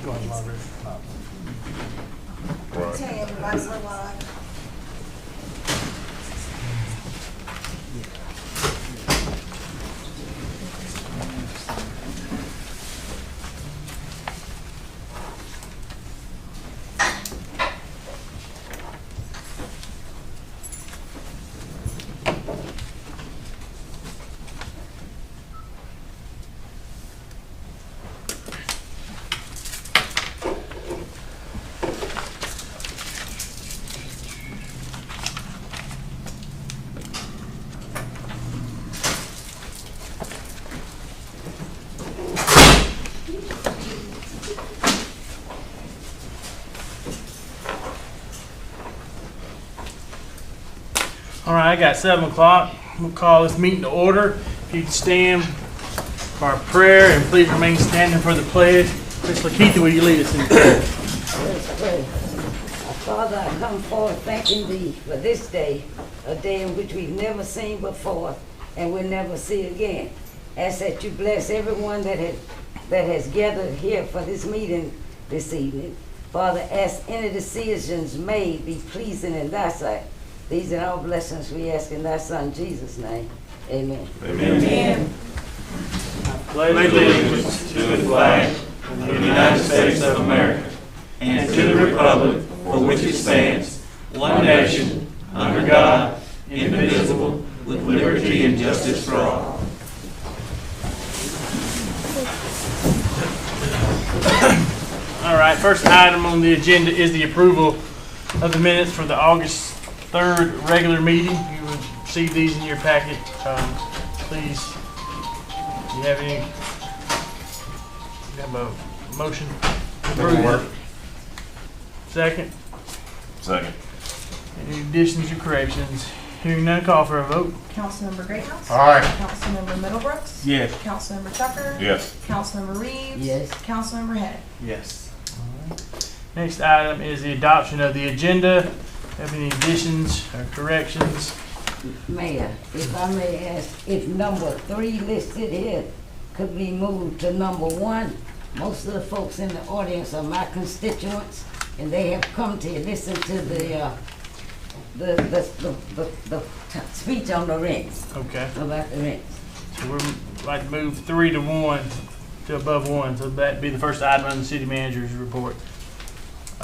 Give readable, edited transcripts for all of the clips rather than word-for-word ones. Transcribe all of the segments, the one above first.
Go ahead, Margaret. Okay, everybody's alive. All right, I got 7 o'clock. We'll call this meeting to order. If you'd stand for our prayer and please remain standing for the pledge. Ms. Lakeitha, will you lead us in prayer? Let's pray. Our Father, I come forward thanking Thee for this day, a day in which we've never seen before and will never see again. Ask that you bless everyone that has gathered here for this meeting this evening. Father, ask any decisions made be pleasing in Thy sight. These are all blessings we ask in Thy Son Jesus' name. Amen. Amen. Pledge Allegiance to the flag of the United States of America and to the republic for which it stands, one nation, under God, indivisible, with liberty and justice for all. All right, first item on the agenda is the approval of the minutes for the August 3rd regular meeting. You will receive these in your packet. Please, do you have any? You have a motion? Approve. Second. Second. Any additions or corrections? Hearing none, call for a vote. Councilmember Greathouse. Aye. Councilmember Middlebrooks. Yes. Councilmember Tucker. Yes. Councilmember Reeves. Yes. Councilmember Head. Yes. Next item is the adoption of the agenda. Have any additions or corrections? Mayor, if I may ask, if number 3 listed here could be moved to number 1, most of the folks in the audience are my constituents, and they have come to listen to the speech on the rents, Okay. about the rents. So we'd like to move 3 to 1 to above 1. So that'd be the first item on the city manager's report.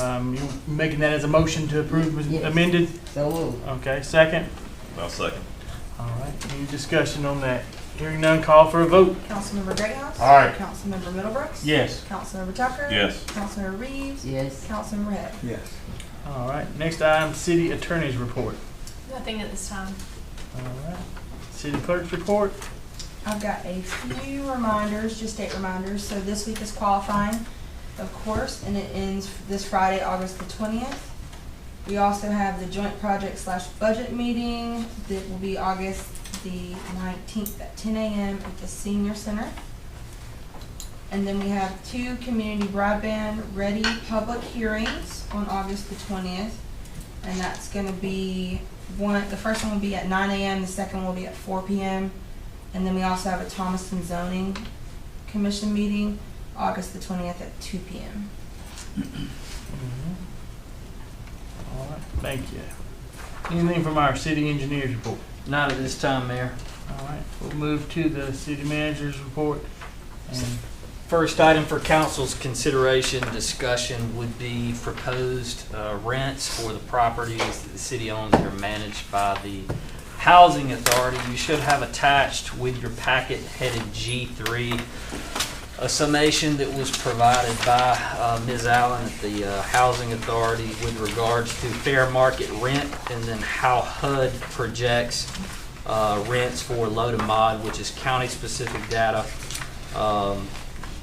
You making that as a motion to approve as Yes. amended? So moved. Okay, second. I'll second. All right, any discussion on that? Hearing none, call for a vote. Councilmember Greathouse. Aye. Councilmember Middlebrooks. Yes. Councilmember Tucker. Yes. Councilmember Reeves. Yes. Councilmember Head. Yes. All right, next item, city attorney's report. Nothing at this time. All right, city clerk's report. I've got a few reminders, just date reminders. So this week is qualifying, of course, and it ends this Friday, August the 20th. We also have the joint project / budget meeting that will be August the 19th at 10 a.m. at the Senior Center. And then we have 2 community broadband ready public hearings on August the 20th. And that's going to be the first one will be at 9 a.m., the second one will be at 4 p.m. And then we also have a Thomaston Zoning Commission meeting, August the 20th at 2 p.m. All right, thank you. Anything from our city engineer's report? Not at this time, Mayor. All right, we'll move to the city manager's report. And First item for council's consideration discussion would be proposed rents for the properties that the city owns that are managed by the Housing Authority. You should have attached with your packet headed G3 a summation that was provided by Ms. Allen at the Housing Authority with regards to fair market rent and then how HUD projects rents for low to mod, which is county-specific data,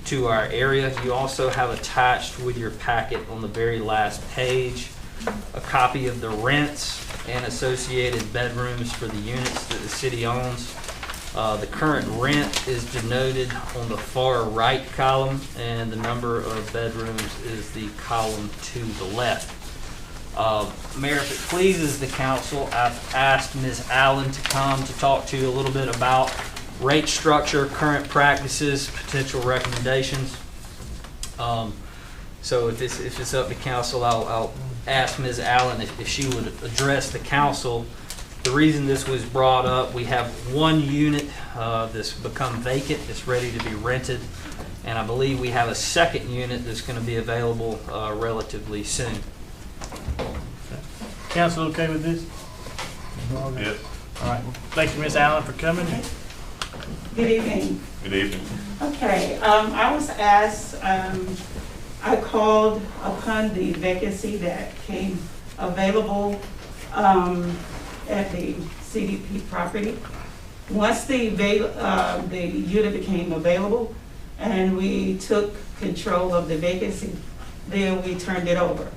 to our area. You also have attached with your packet on the very last page a copy of the rents and associated bedrooms for the units that the city owns. The current rent is denoted on the far right column, and the number of bedrooms is the column to the left. Mayor, if it pleases the council, I've asked Ms. Allen to come to talk to you a little bit about rate structure, current practices, potential recommendations. So if it's up to council, I'll ask Ms. Allen if she would address the council. The reason this was brought up, we have one unit that's become vacant, that's ready to be rented, and I believe we have a second unit that's going to be available relatively soon. Council okay with this? Yep. All right. Thank you, Ms. Allen, for coming. Good evening. Good evening. Okay, I was asked, I called upon the vacancy that came available at the CDP property. Once the unit became available and we took control of the vacancy, then we turned it over.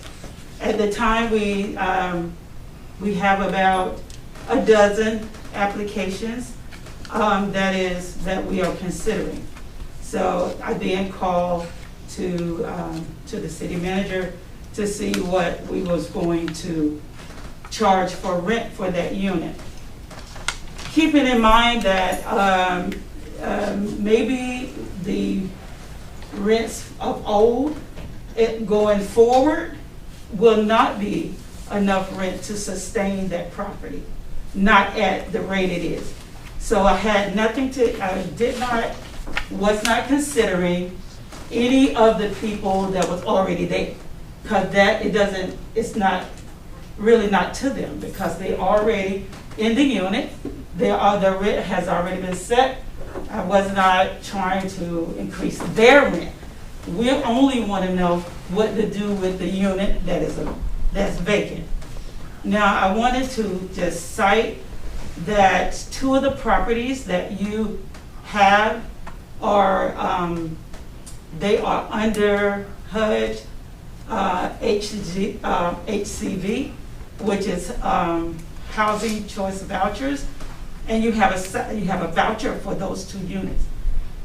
At the time, we have about a dozen applications that we are considering. So I then called to the city manager to see what we was going to charge for rent for that unit. Keeping in mind that maybe the rents of old, going forward, will not be enough rent to sustain that property, not at the rate it is. So I had nothing to, was not considering any of the people that was already there. Because it's not, really not to them, because they already in the unit, the rent has already been set. I was not trying to increase their rent. We only want to know what to do with the unit that's vacant. Now, I wanted to just cite that two of the properties that you have are, they are under HUD HCV, which is Housing Choice Vouchers, and you have a voucher for those two units.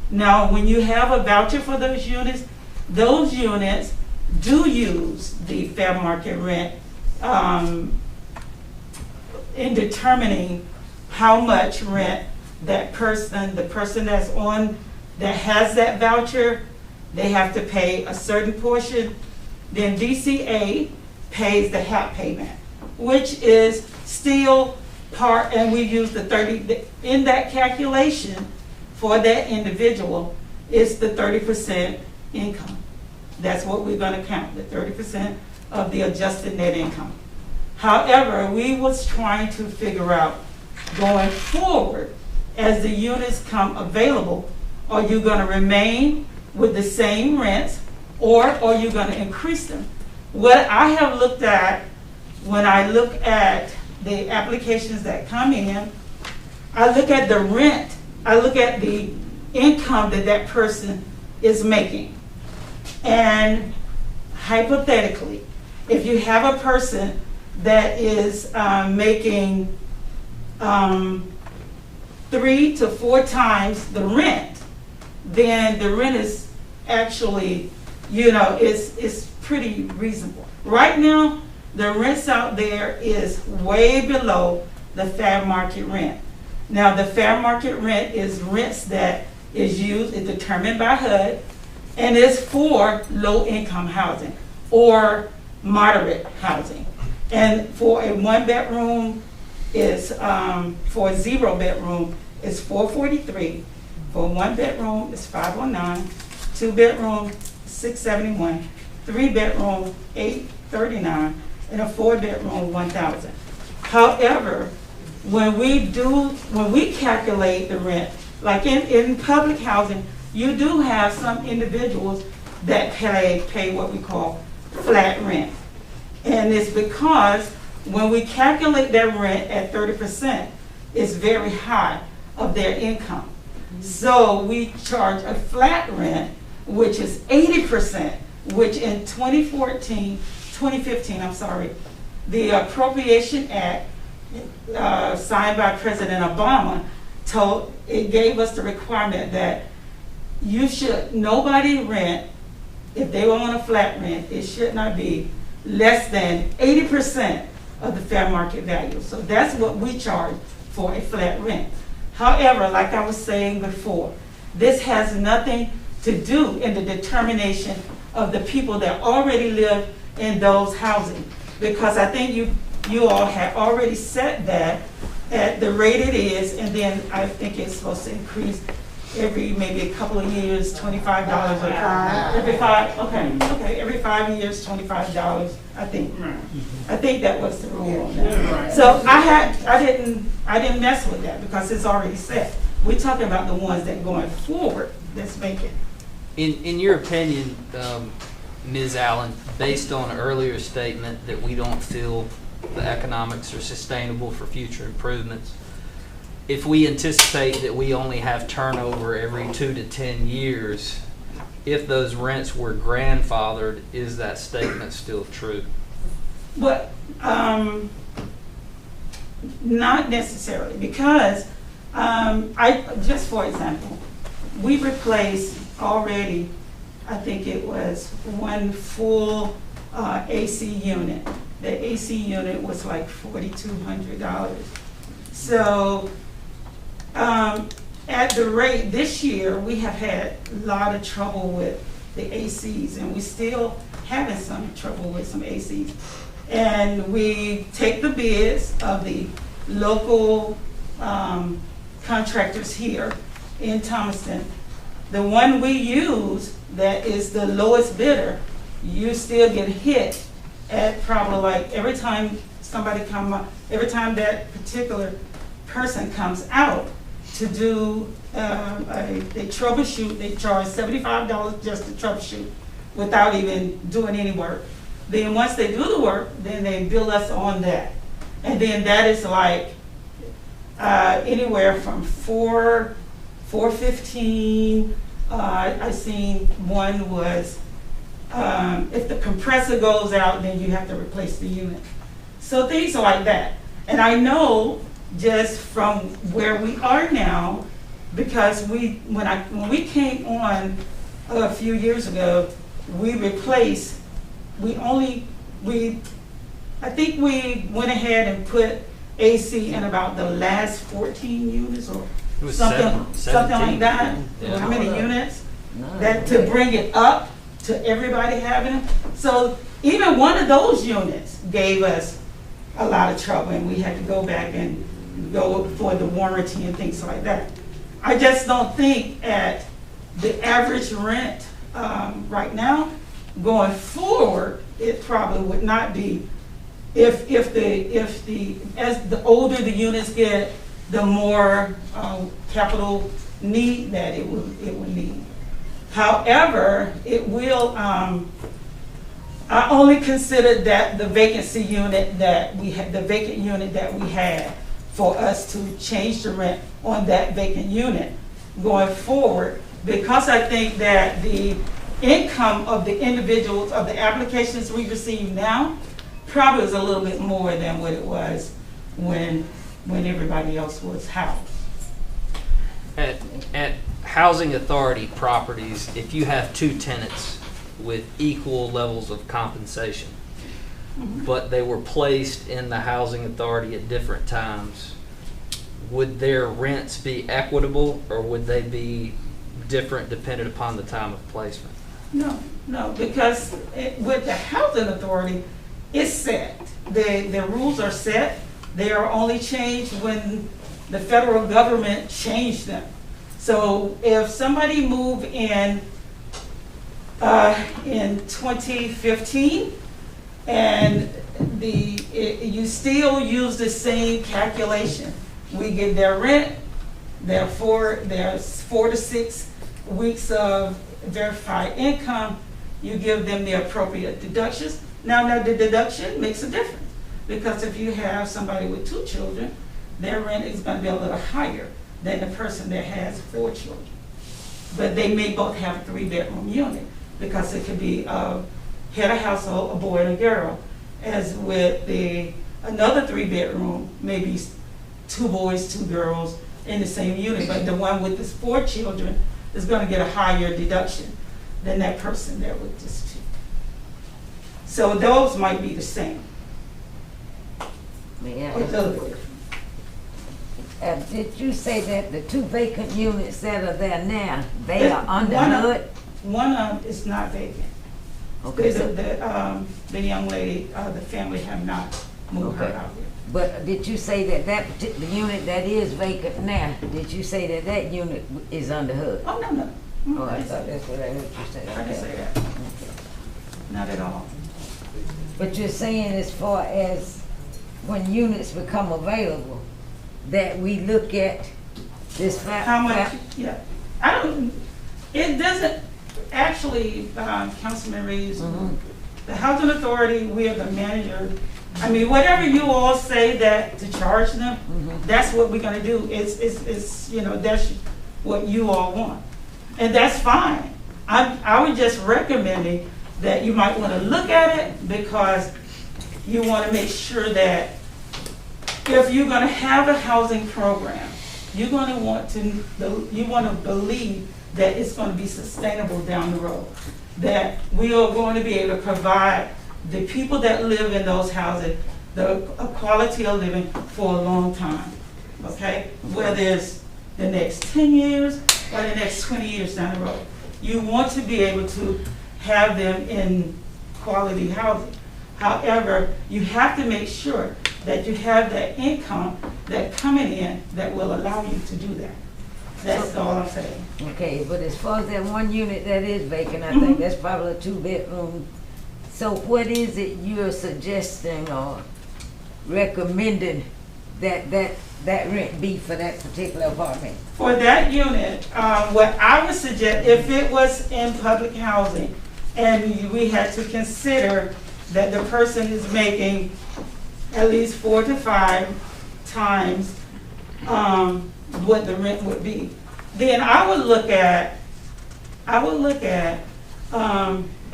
Now, when you have a voucher for those units do use the fair market rent in determining how much rent the person that has that voucher, they have to pay a certain portion. Then DCA pays the HAP payment, which is still part, and we use the 30, in that calculation for that individual, is the 30% income. That's what we're gonna count, the 30% of the adjusted net income. However, we was trying to figure out, going forward, as the units come available, are you gonna remain with the same rents, or are you gonna increase them? What I have looked at, when I look at the applications that come in, I look at the rent, I look at the income that person is making. And hypothetically, if you have a person that is making 3 to 4 times the rent, then the rent is actually, is pretty reasonable. Right now, the rents out there is way below the fair market rent. Now, the fair market rent is rents that is determined by HUD, and is for low-income housing or moderate housing. And for a 1-bedroom is, for a 0-bedroom is $443. For a 1-bedroom is $509. 2-bedroom, $671. 3-bedroom, $839. And a 4-bedroom, $1,000. However, when we calculate the rent, like in public housing, you do have some individuals that pay what we call flat rent. And it's because when we calculate their rent at 30%, it's very high of their income. So we charge a flat rent, which is 80%, which in 2015, the Appropriation Act signed by President Obama gave us the requirement that nobody rent, if they were on a flat rent, it should not be less than 80% of the fair market value. So that's what we charge for a flat rent. However, like I was saying before, this has nothing to do in the determination of the people that already live in those housing. Because I think you all have already set that at the rate it is, and then I think it's supposed to increase maybe a couple of years, $25 or every every 5 years, $25, I think. I think that was the rule on that. So I didn't mess with that because it's already set. We're talking about the ones that going forward that's vacant. In your opinion, Ms. Allen, based on an earlier statement that we don't feel the economics are sustainable for future improvements, if we anticipate that we only have turnover every 2 to 10 years, if those rents were grandfathered, is that statement still true? But not necessarily, because just for example, we replaced already, I think it was one full AC unit. The AC unit was like $4,200. So at the rate this year, we have had a lot of trouble with the ACs, and we still having some trouble with some ACs. And we take the bids of the local contractors here in Thomaston. The one we use that is the lowest bidder, you still get hit at probably like every time that particular person comes out to do they troubleshoot, they charge $75 just to troubleshoot without even doing any work. Then once they do the work, then they bill us on that. And then that is like anywhere from $415. I seen one was if the compressor goes out, then you have to replace the unit. So things are like that. And I know just from where we are now, because when we came on a few years ago, we replaced. I think we went ahead and put AC in about the last 14 units or It was something 17. like that. Yeah. How many units? That to bring it up to everybody having it. So even one of those units gave us a lot of trouble, and we had to go back and go for the warranty and things like that. I just don't think at the average rent right now, going forward, it probably would not be. As the older the units get, the more capital need that it would need. However, it will. I only considered that the vacancy unit that we had, the vacant unit that we had, for us to change the rent on that vacant unit going forward, because I think that the income of the individuals of the applications we receive now probably is a little bit more than what it was when everybody else was housed. At housing authority properties, if you have 2 tenants with equal levels of compensation, but they were placed in the housing authority at different times, would their rents be equitable, or would they be different dependent upon the time of placement? No, because with the housing authority, it's set. The rules are set. They are only changed when the federal government changed them. So if somebody moved in 2015, and you still use the same calculation. We get their rent, there's 4 to 6 weeks of verified income. You give them the appropriate deductions. Now the deduction makes a difference, because if you have somebody with 2 children, their rent is going to be a little higher than the person that has 4 children. But they may both have a 3-bedroom unit, because it could be a head of household, a boy and a girl. As with another 3-bedroom, maybe 2 boys, 2 girls in the same unit, but the one with the 4 children is going to get a higher deduction than that person there with just 2. So those might be the same. Yeah. Or a little bit different. Did you say that the 2 vacant units that are there now, they are under One of- hood? One of them is not vacant. Okay, so, The young lady, the family have not moved her Okay. out here. but did you say that the unit that is vacant now, did you say that that unit is under HUD? Oh, no. Oh, I thought that's what I heard you say. I didn't say that, not at all. But you're saying as far as when units become available, that we look at this fact? How much, yeah, it doesn't, actually, Councilman Reeves, the Housing Authority, we are the manager. I mean, whatever you all say that to charge them, that's what we're gonna do. It's, you know, that's what you all want. And that's fine. I would just recommending that you might wanna look at it because you wanna make sure that if you're gonna have a housing program, you're gonna want to, you wanna believe that it's gonna be sustainable down the road. That we are going to be able to provide the people that live in those houses a quality of living for a long time, okay? Whether it's the next 10 years or the next 20 years down the road. You want to be able to have them in quality housing. However, you have to make sure that you have that income that coming in that will allow you to do that. That's all I'm saying. Okay, but as far as that one unit that is vacant, I think that's probably a 2-bedroom. So what is it you're suggesting or recommending that rent be for that particular apartment? For that unit, what I would suggest, if it was in public housing and we had to consider that the person is making at least 4 to 5 times what the rent would be, then I would look at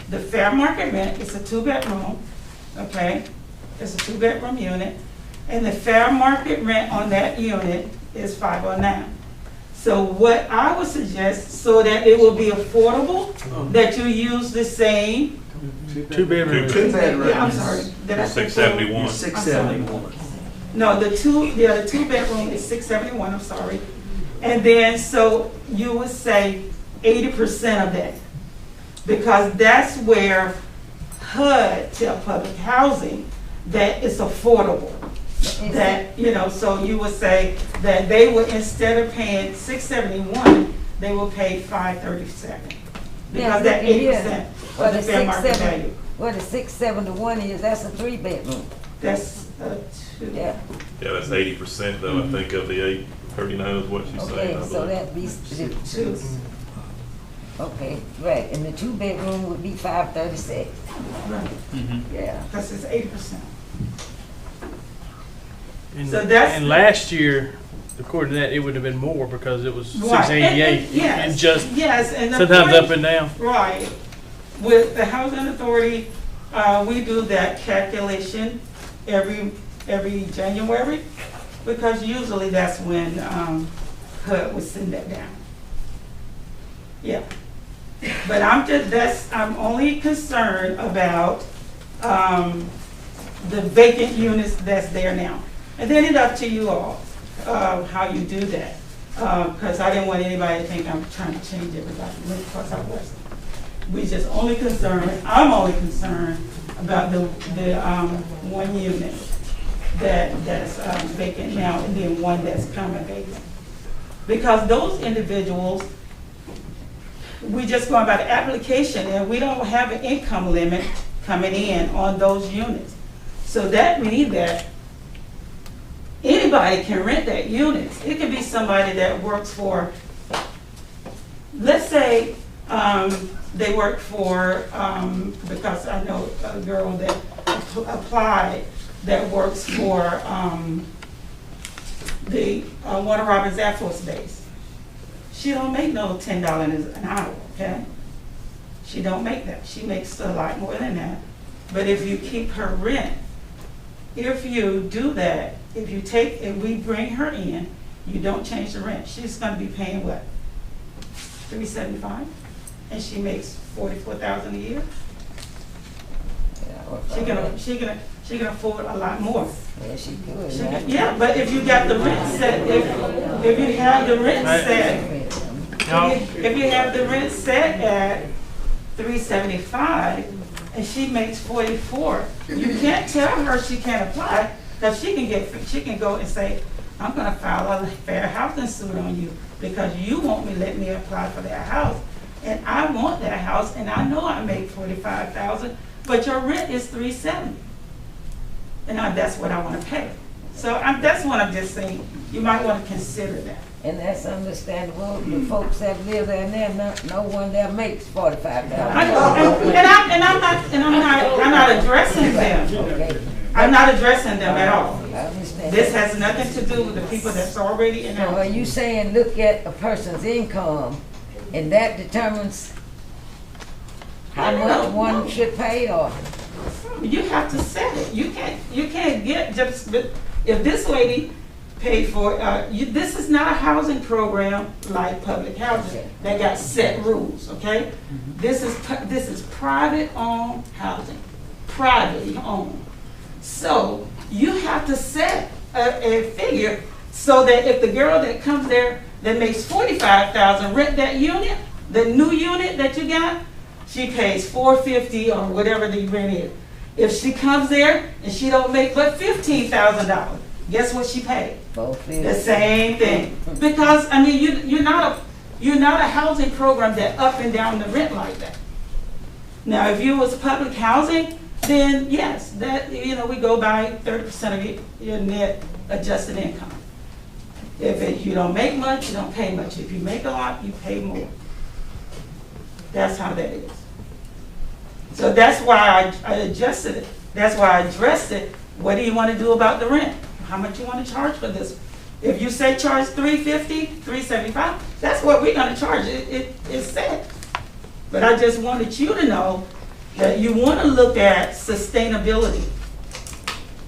the fair market rent. It's a 2-bedroom, okay? It's a 2-bedroom unit, and the fair market rent on that unit is $509. So what I would suggest, so that it will be affordable, that you use the same. 2-bedroom. I'm sorry. Did I say 671. $671. No, the 2-bedroom is $671. I'm sorry. And then so you would say 80% of that, because that's where HUD tell public housing that it's affordable. That, you know, so you would say that they would, instead of paying $671, they will pay $537, because that 80% of the fair market value. What the 671 is, that's a 3-bedroom. That's a 2. Yeah. Yeah, that's 80% though, I think, of the 839 is what she's saying, Okay, I so believe. that'd be, 2. okay, right, and the 2-bedroom would be 536. Right. Yeah. Because it's 80%. And, So that's- and last year, according to that, it would have been more because it was Right. 688. Yes. And just Yes, and the sometimes point- up and down. Right. With the Housing Authority, we do that calculation every January, because usually that's when HUD would send that down. Yeah. But I'm only concerned about the vacant units that's there now. And then it's up to you all, how you do that. Because I didn't want anybody to think I'm trying to change everybody, because I wasn't. I'm only concerned about the one unit that's vacant now, and then one that's coming vacant. Because those individuals, we just going by the application, and we don't have an income limit coming in on those units. So that means that anybody can rent that unit. It could be somebody that works for, let's say, they work for, because I know a girl that applied that works for the Warner Robins Air Force Base. She don't make no $10 an hour, okay? She don't make that. She makes a lot more than that. But if you keep her rent, if you do that, if we bring her in, you don't change the rent, she's gonna be paying what? $375? And she makes $44,000 a year? She can afford a lot more. Yeah, she could. Yeah, but if you got the rent set, if you have the rent set, if you have the rent set at $375 and she makes $44. You can't tell her she can't apply, because she can go and say, I'm gonna file a fair housing suit on you because you won't let me apply for that house. And I want that house, and I know I make $45,000, but your rent is $370. And that's what I wanna pay. So that's what I'm just saying, you might wanna consider that. And that's understandable. The folks that live there now, no one there makes $45,000. I'm not addressing them. Okay, I'm not addressing them at all. I understand. This has nothing to do with the people that's already in So are our. you saying look at a person's income and that determines how much one should pay, or? You have to set it. You can't get just, if this lady paid for, this is not a housing program like public housing that got set rules, okay? This is private owned housing, privately owned. So you have to set a figure so that if the girl that comes there that makes $45,000 rent that unit, the new unit that you got, she pays $450 or whatever the rent is. If she comes there and she don't make but $15,000, guess what she paid? Both The is. same thing. Because I mean, you're not a housing program that up and down the rent like that. Now, if you was public housing, then yes, that we go by 30% of your net adjusted income. If you don't make much, you don't pay much. If you make a lot, you pay more. That's how that is. So that's why I adjusted it. That's why I addressed it. What do you want to do about the rent? How much you want to charge for this? If you say charge $350, $375, that's what we're going to charge. It's set. But I just wanted you to know that you want to look at sustainability,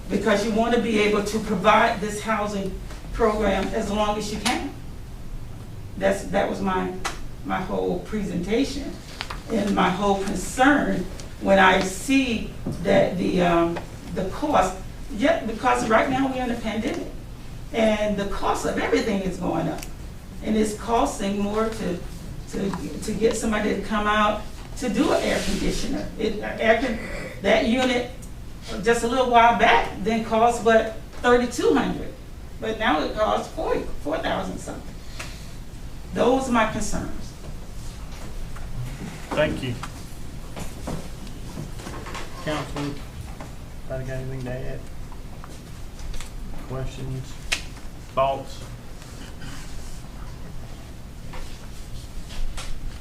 because you want to be able to provide this housing program as long as you can. That was my whole presentation and my whole concern when I see that the cost, because right now we're in a pandemic and the cost of everything is going up, and it's costing more to get somebody to come out to do an air conditioner. That unit just a little while back then cost but $3,200, but now it costs $4,000 something. Those are my concerns. Thank you. Councilman, anybody got anything to add? Questions? Thoughts?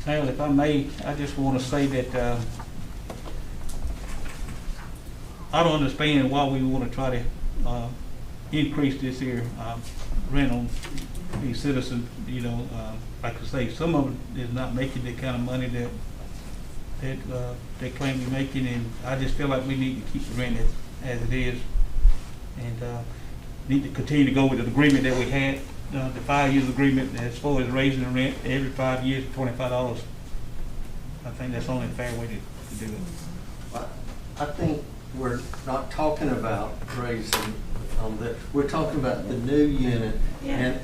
Sal, if I may, I just want to say that I don't understand why we want to try to increase this here rent on these citizens. Like I say, some of them is not making the kind of money that they claim to be making, and I just feel like we need to keep the rent as it is, and need to continue to go with the agreement that we had. The 5 years agreement as far as raising the rent every 5 years, $25. I think that's only a fair way to do it. I think we're not talking about raising on we're talking about the new unit, and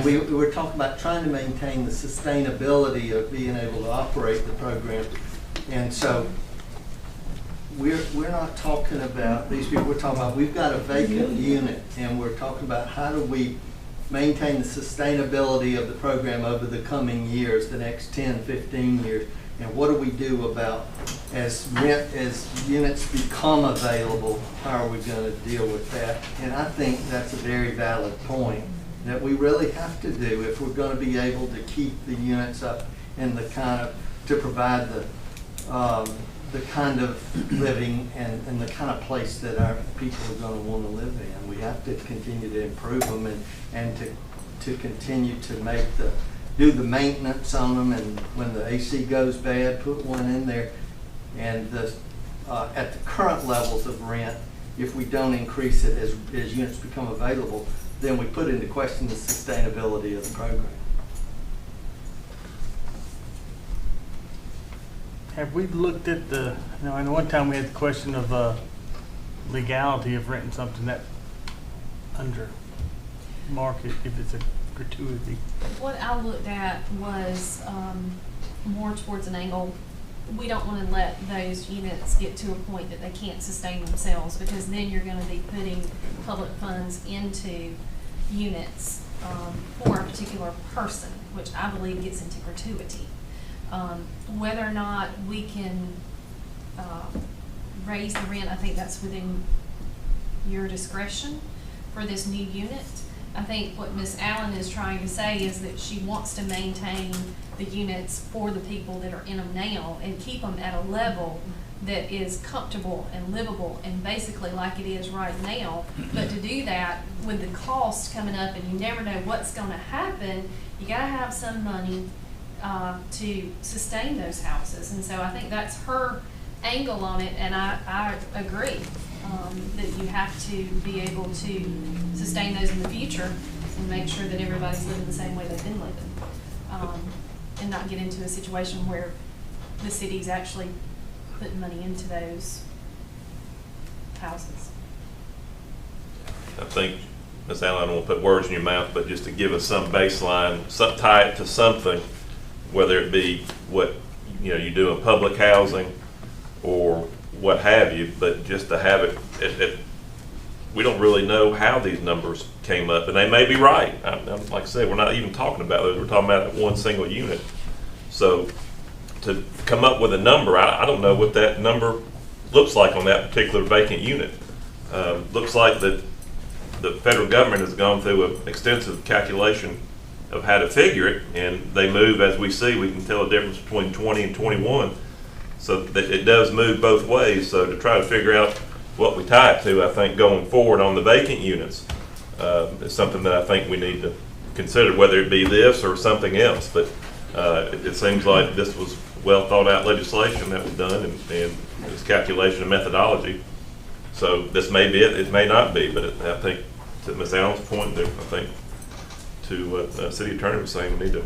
we're talking about trying to maintain the sustainability of being able to operate the program. And so we're not talking about these people. We're talking about we've got a vacant unit, and we're talking about how do we maintain the sustainability of the program over the coming years, the next 10, 15 years, and what do we do about as units become available, how are we going to deal with that? And I think that's a very valid point that we really have to do if we're going to be able to keep the units up in the kind of, to provide the kind of living and the kind of place that our people are going to want to live in. We have to continue to improve them and to continue to do the maintenance on them, and when the AC goes bad, put one in there. And at the current levels of rent, if we don't increase it as units become available, then we put into question the sustainability of the program. Have we looked at I know one time we had the question of legality of renting something that under market, if it's a gratuity. What I looked at was more towards an angle we don't want to let those units get to a point that they can't sustain themselves, because then you're going to be putting public funds into units for a particular person, which I believe gets into gratuity. Whether or not we can raise the rent, I think that's within your discretion for this new unit. I think what Ms. Allen is trying to say is that she wants to maintain the units for the people that are in them now and keep them at a level that is comfortable and livable and basically like it is right now. But to do that, with the cost coming up and you never know what's going to happen, you got to have some money to sustain those houses. And so I think that's her angle on it, and I agree that you have to be able to sustain those in the future and make sure that everybody's living the same way they've been living, and not get into a situation where the city's actually putting money into those houses. I think, Ms. Allen, I don't want to put words in your mouth, but just to give us some baseline, tie it to something, whether it be what you do in public housing or what have you, but just to have it, we don't really know how these numbers came up, and they may be right. Like I said, we're not even talking about those. We're talking about one single unit. So to come up with a number, I don't know what that number looks like on that particular vacant unit. Looks like that the federal government has gone through an extensive calculation of how to figure it, and they move, as we see, we can tell the difference between 20 and 21. So that it does move both ways. So to try to figure out what we tie it to, I think going forward on the vacant units is something that I think we need to consider, whether it be this or something else. But it seems like this was well thought out legislation that was done, and this calculation and methodology. So this may be it may not be, but I think to Ms. Allen's point there, I think to what the city attorney was saying, we need to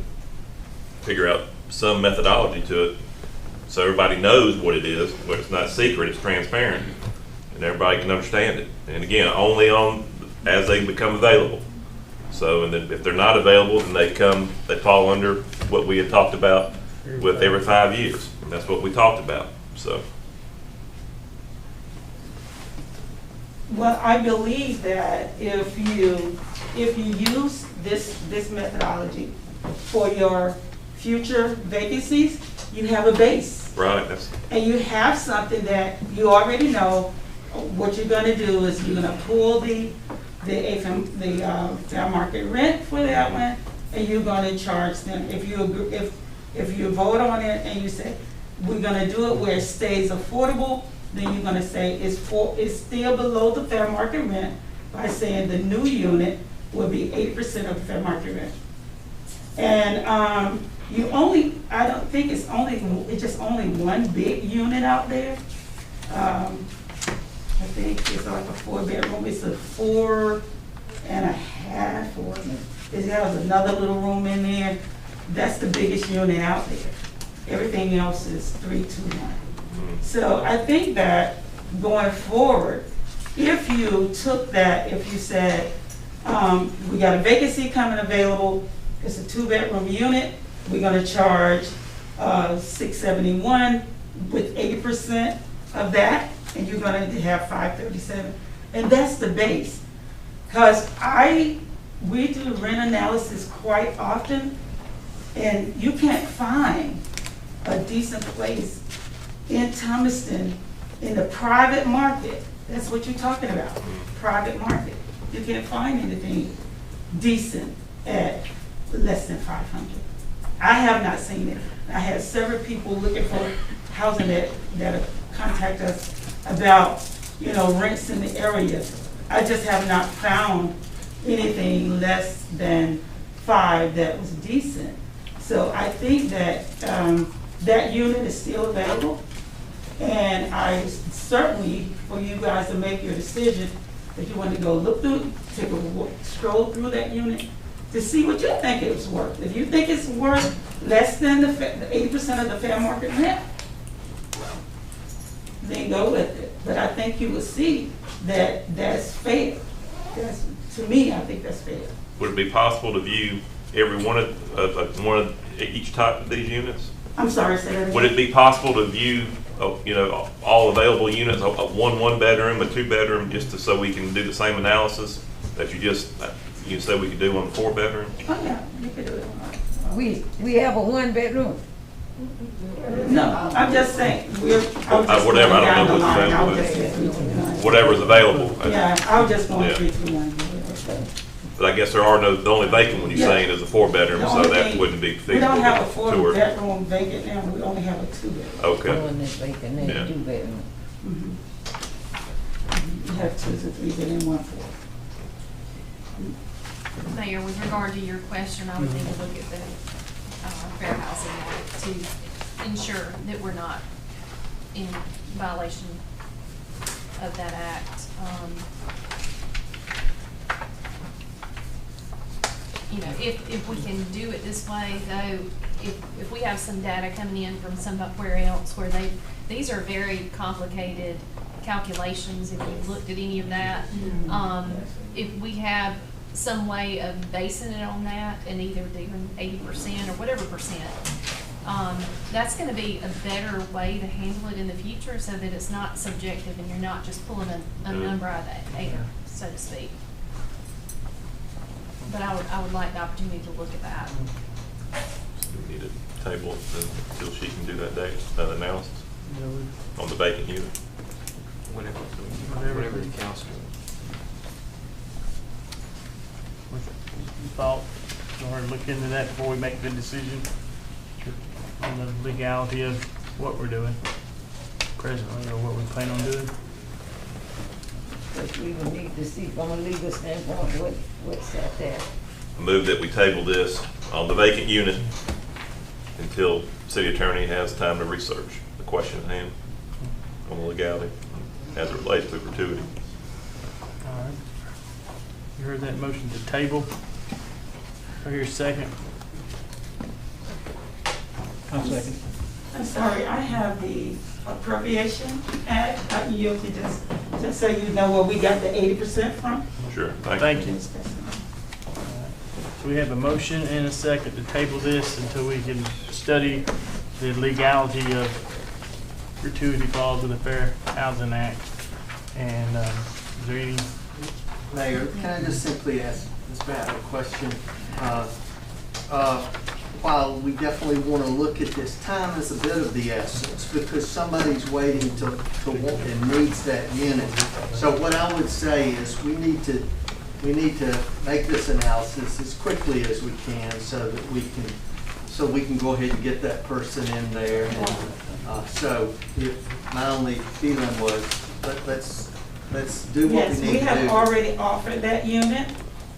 figure out some methodology to it, so everybody knows what it is, but it's not secret, it's transparent, and everybody can understand it. And again, only on as they become available. So, and then if they're not available, then they fall under what we had talked about with every 5 years, and that's what we talked about. So, Well, I believe that if you use this methodology for your future vacancies, you have a base. right, And you have something that you already know. What you're going to do is you're going to pull the fair market rent for that one, and you're going to charge them. If you vote on it and you say we're going to do it where it stays affordable, then you're going to say it's still below the fair market rent by saying the new unit will be 80% of the fair market rent. And I don't think it's just only one big unit out there. I think it's like a 4-bedroom. It's a 4.5, or it has another little room in there. That's the biggest unit out there. Everything else is 3, 2, 1. So I think that going forward, if you took that, if you said, we got a vacancy coming available, it's a 2-bedroom unit, we're gonna charge $671 with 80% of that, and you're gonna have $537, and that's the base. Because we do rent analysis quite often, and you can't find a decent place in Thomaston in the private market. That's what you're talking about, private market. You can't find anything decent at less than 500. I have not seen it. I had several people looking for housing that contact us about, rents in the area. I just have not found anything less than 5 that was decent. So I think that that unit is still available, and I certainly, for you guys to make your decision, if you want to go look through, take a stroll through that unit to see what you think it's worth. If you think it's worth less than the 80% of the fair market rent, then go with it. But I think you will see that that's fair. To me, I think that's fair. would it be possible to view every one of each type of these units? I'm sorry, say that again. Would it be possible to view, you know, all available units, one bedroom, a 2-bedroom, just so we can do the same analysis that you said we could do on the 4-bedroom? Oh, yeah, you could do it. We have a 1-bedroom. No, I'm just saying, Whatever, I don't know what's available. Whatever's available. Yeah, I was just going Yeah. 321. But I guess the only vacant one you're Yeah. saying is a 4-bedroom, The so only that thing- wouldn't be We feasible. don't have a to 4-bedroom vacant now, we only have a 2-bedroom. Okay, One that's vacant, and Yeah. 2-bedroom. We have 2 to 3 bed and 1 4. Mayor, with regard to your question, I would need to look at the Fair Housing Act to ensure that we're not in violation of that act. You know, if we can do it this way, though, if we have some data coming in from somewhere else where these are very complicated calculations, if you've looked at any of that, if we have some way of basing it on that and either doing 80% or whatever percent, that's gonna be a better way to handle it in the future so that it's not subjective and you're not just pulling a number out of the air, so to speak. But I would like the opportunity to look at that. we need to table it until she can do that analysis on the vacant unit. Whatever the council. Thought, or look into that before we make the decision on the legality of what we're doing presently or what we plan on doing. But we would need to see from a legal standpoint what's out there. I move that we table this on the vacant unit until city attorney has time to research the question at hand on the legality as it relates to gratuity. All right. You heard that motion to table. I hear a second. I'll second. I'm sorry, I have the appropriation act, you can just so you know where we got the 80% from. Sure, thank Thank you. So we have a motion and a second to table this until we can study the legality of gratuity clause of the Fair Housing Act. And is there any? Mayor, can I just simply ask Ms. Batt a question? While we definitely want to look at this, time is a bit of the essence because somebody's waiting to want and needs that unit. So what I would say is we need to make this analysis as quickly as we can so that we can go ahead and get that person in there. And so if my only feeling was let's do what Yes, we need we to do. have already offered that unit,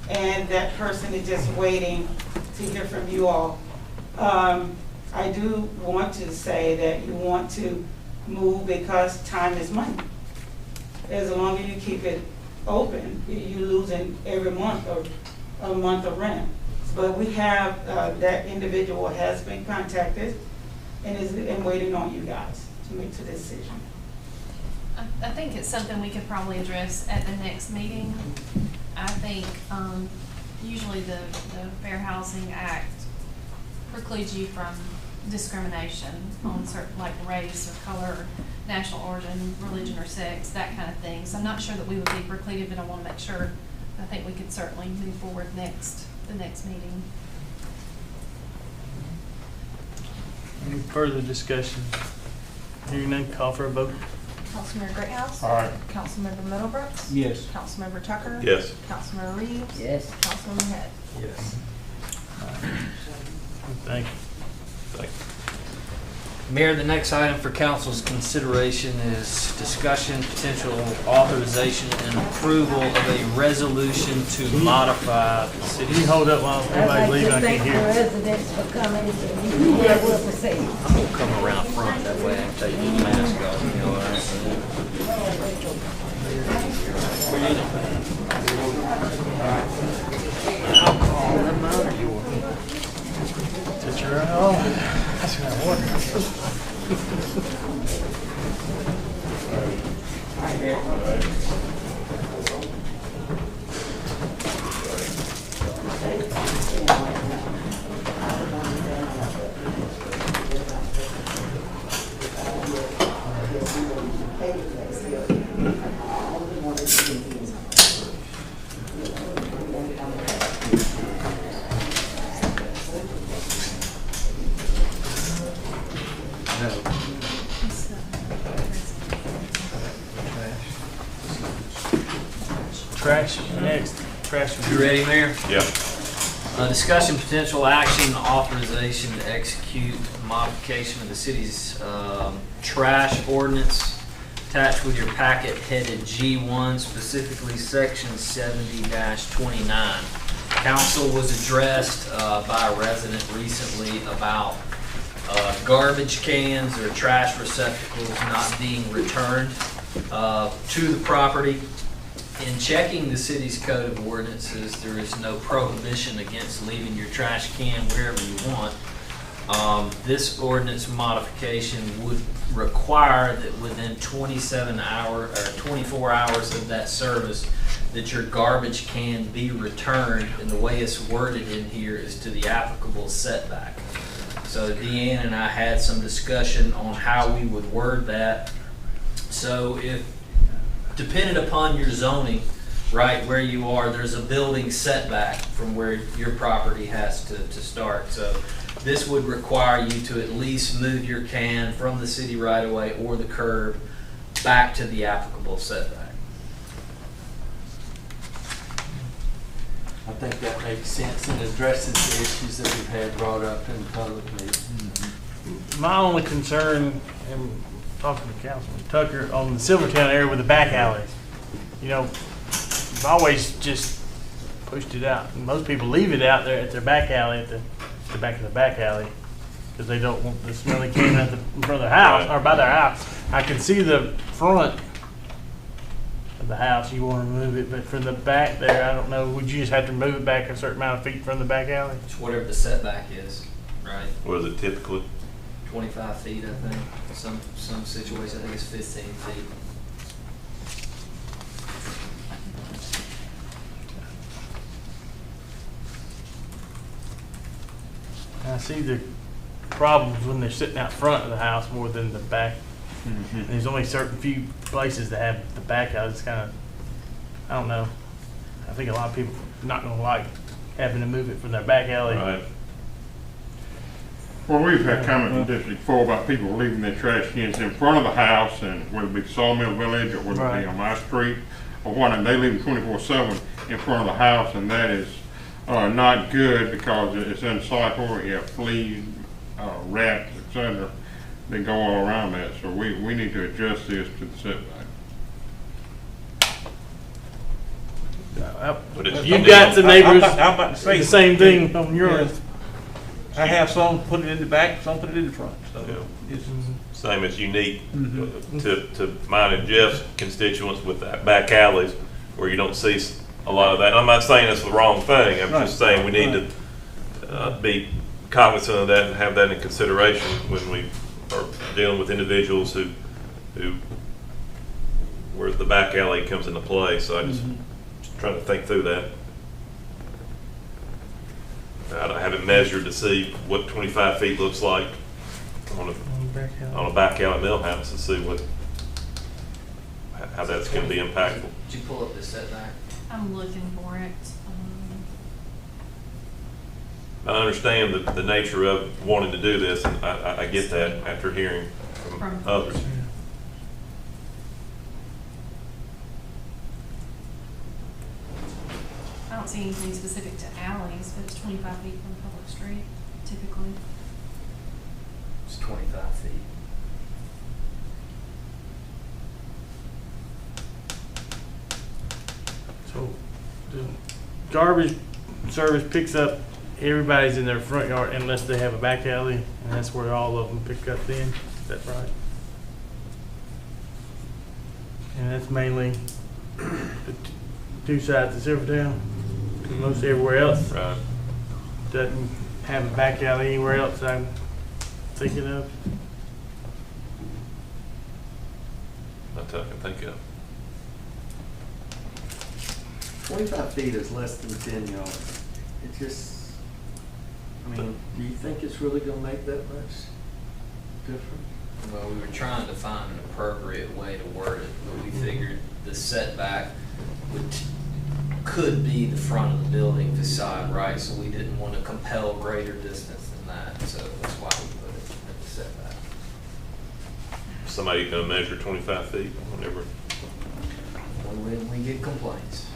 and that person is just waiting to hear from you all. I do want to say that you want to move because time is money. As long as you keep it open, you're losing every month or a month of rent. But we have, that individual has been contacted and is waiting on you guys to make the decision. I think it's something we could probably address at the next meeting. I think, usually the Fair Housing Act precludes you from discrimination on certain, like race or color, national origin, religion or sex, that kind of thing. So I'm not sure that we would be precluded, but I want to make sure. I think we could certainly move forward the next meeting. Any further discussion? Hearing none, call for a vote. Councilmember Greathouse. Aye. Councilmember Middlebrooks. Yes. Councilmember Tucker. Yes. Councilmember Reeves. Yes. Councilmember Head. Yes. Thank you. Thank you. Mayor, the next item for council's consideration is discussion, potential authorization, and approval of a resolution to modify the Can you city's. hold up while I'd everybody's like leaving? to I thank can't the hear. residents for coming, so you hear what we say. I'm gonna come around front, that way I can take this mask off, you know what I'm Touch your that's gonna work. Trash next. Trash. You ready, Mayor? Yeah. Discussion potential action authorization to execute modification of the city's trash ordinance attached with your packet headed G1, specifically section 70-29. Council was addressed by a resident recently about garbage cans or trash receptacles not being returned to the property. In checking the city's code of ordinances, there is no prohibition against leaving your trash can wherever you want. This ordinance modification would require that within 24 hours of that service, that your garbage can be returned, and the way it's worded in here is to the applicable setback. So Deanne and I had some discussion on how we would word that. So if, depending upon your zoning, right, where you are, there's a building setback from where your property has to start. So this would require you to at least move your can from the city right of way or the curb back to the applicable setback. I think that makes sense and addresses the issues that we've had brought up in the public meeting. My only concern, and talking to Councilman Tucker, on the Silvertown area with the back alleys, you know, we've always just pushed it out. And most people leave it out there at their back alley, at the back of the back alley, because they don't want the smelly can in front of their house, or by their house. I can see the front of the house, you want to move it, but from the back there, I don't know, would you just have to move it back a certain amount of feet from the back alley? It's whatever the setback is, right? What is it typically? 25 feet, I think. Some situations, I think it's 15 feet. I see the problems when they're sitting out front of the house more than the back. And there's only certain few places that have the back alley. It's kind of, I don't know. I think a lot of people are not going to like having to move it from their back alley. Right. Well, we've had comments in District 4 about people leaving their trash cans in front of the house, and whether it be Sawmill Village or whether it be on my street or what, and they leave them 24/7 in front of the house, and that is not good because it's unsightful. You have fleas, rats, etc. that go all around that. So we need to adjust this to the setback. But it's You've got some neighbors, I'm about to say the same thing on yours. I have some put it in the back, some put it in the front. So Yeah. it's, Same as unique to mine and Jeff's constituents with that back alleys where you don't see a lot of that. I'm not saying it's the wrong thing. I'm just saying we need to be cognizant of that and have that in consideration when we are dealing with individuals who where the back alley comes into play. So I just trying to think through that. I haven't measured to see what 25 feet looks like on a back alley mill house to see how that's going to be impactful. Did you pull up the setback? I'm looking for it. I understand the nature of wanting to do this, and I get that after hearing from others. I don't see anything specific to alleys, but it's 25 feet from a public street, typically. It's 25 feet. So the garbage service picks up everybody's in their front yard unless they have a back alley, and that's where all of them pick up then. Is that right? And that's mainly the two sides of Silvertown. Most everywhere else Right. doesn't have a back alley anywhere else I'm thinking of. Not that I can think of. 25 feet is less than 10 yards. It just, I mean, do you think it's really going to make that much difference? Well, we were trying to find an appropriate way to word it, but we figured the setback could be the front of the building facade, right? So we didn't want to compel greater distance than that, so that's why we put it at the setback. Somebody going to measure 25 feet whenever. When we get complaints.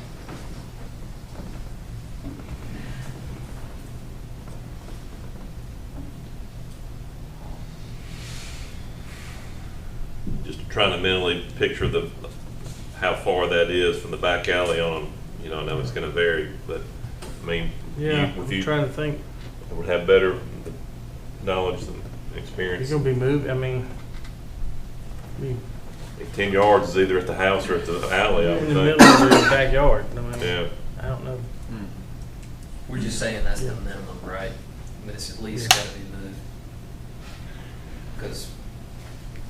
trying to mentally picture how far that is from the back alley on, you know, I know it's gonna vary, but, I mean, Yeah, if I'm you trying to think. would have better knowledge and You're experience. gonna be moved, I mean, 10 yards is either at the house or at the alley, I in would the think. middle of the backyard. I mean, Yeah, I don't know. We're just saying that's the Yeah. minimum, right? But it's at least Yeah. gotta be moved. Because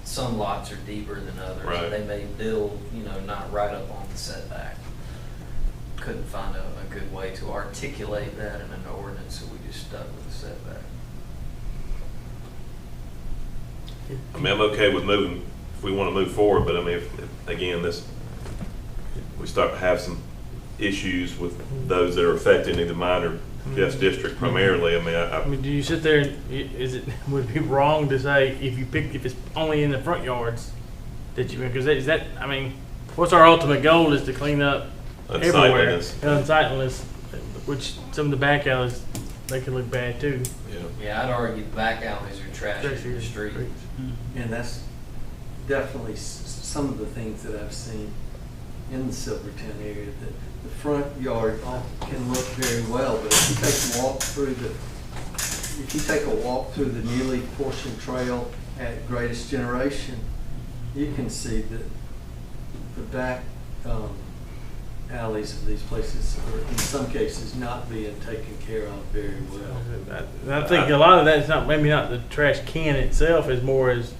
some lots are deeper than others. Right. And they may build, you know, not right up on the setback. Couldn't find a good way to articulate that in an ordinance, so we just stuck with the setback. I mean, I'm okay with moving, if we want to move forward, but I mean, if again, we start to have some issues with those that are affected in the minor Jeff's district primarily, I mean, I mean, do you sit there and, would it be wrong to say if it's only in the front yards that you, because is that, I mean, what's our ultimate goal is to clean up everywhere. Unsightliness. Unsightliness, which some of the back alleys, they can look bad too. Yeah. Yeah, I'd argue the back alleys are trashy in the street. And that's definitely some of the things that I've seen in the Silverton area, that the front yard can look very well, but if you take a walk through the newly portioned trail at Greatest Generation, you can see that the back alleys of these places are in some cases not being taken care of very well. I think a lot of that's maybe not the trash can itself, as more as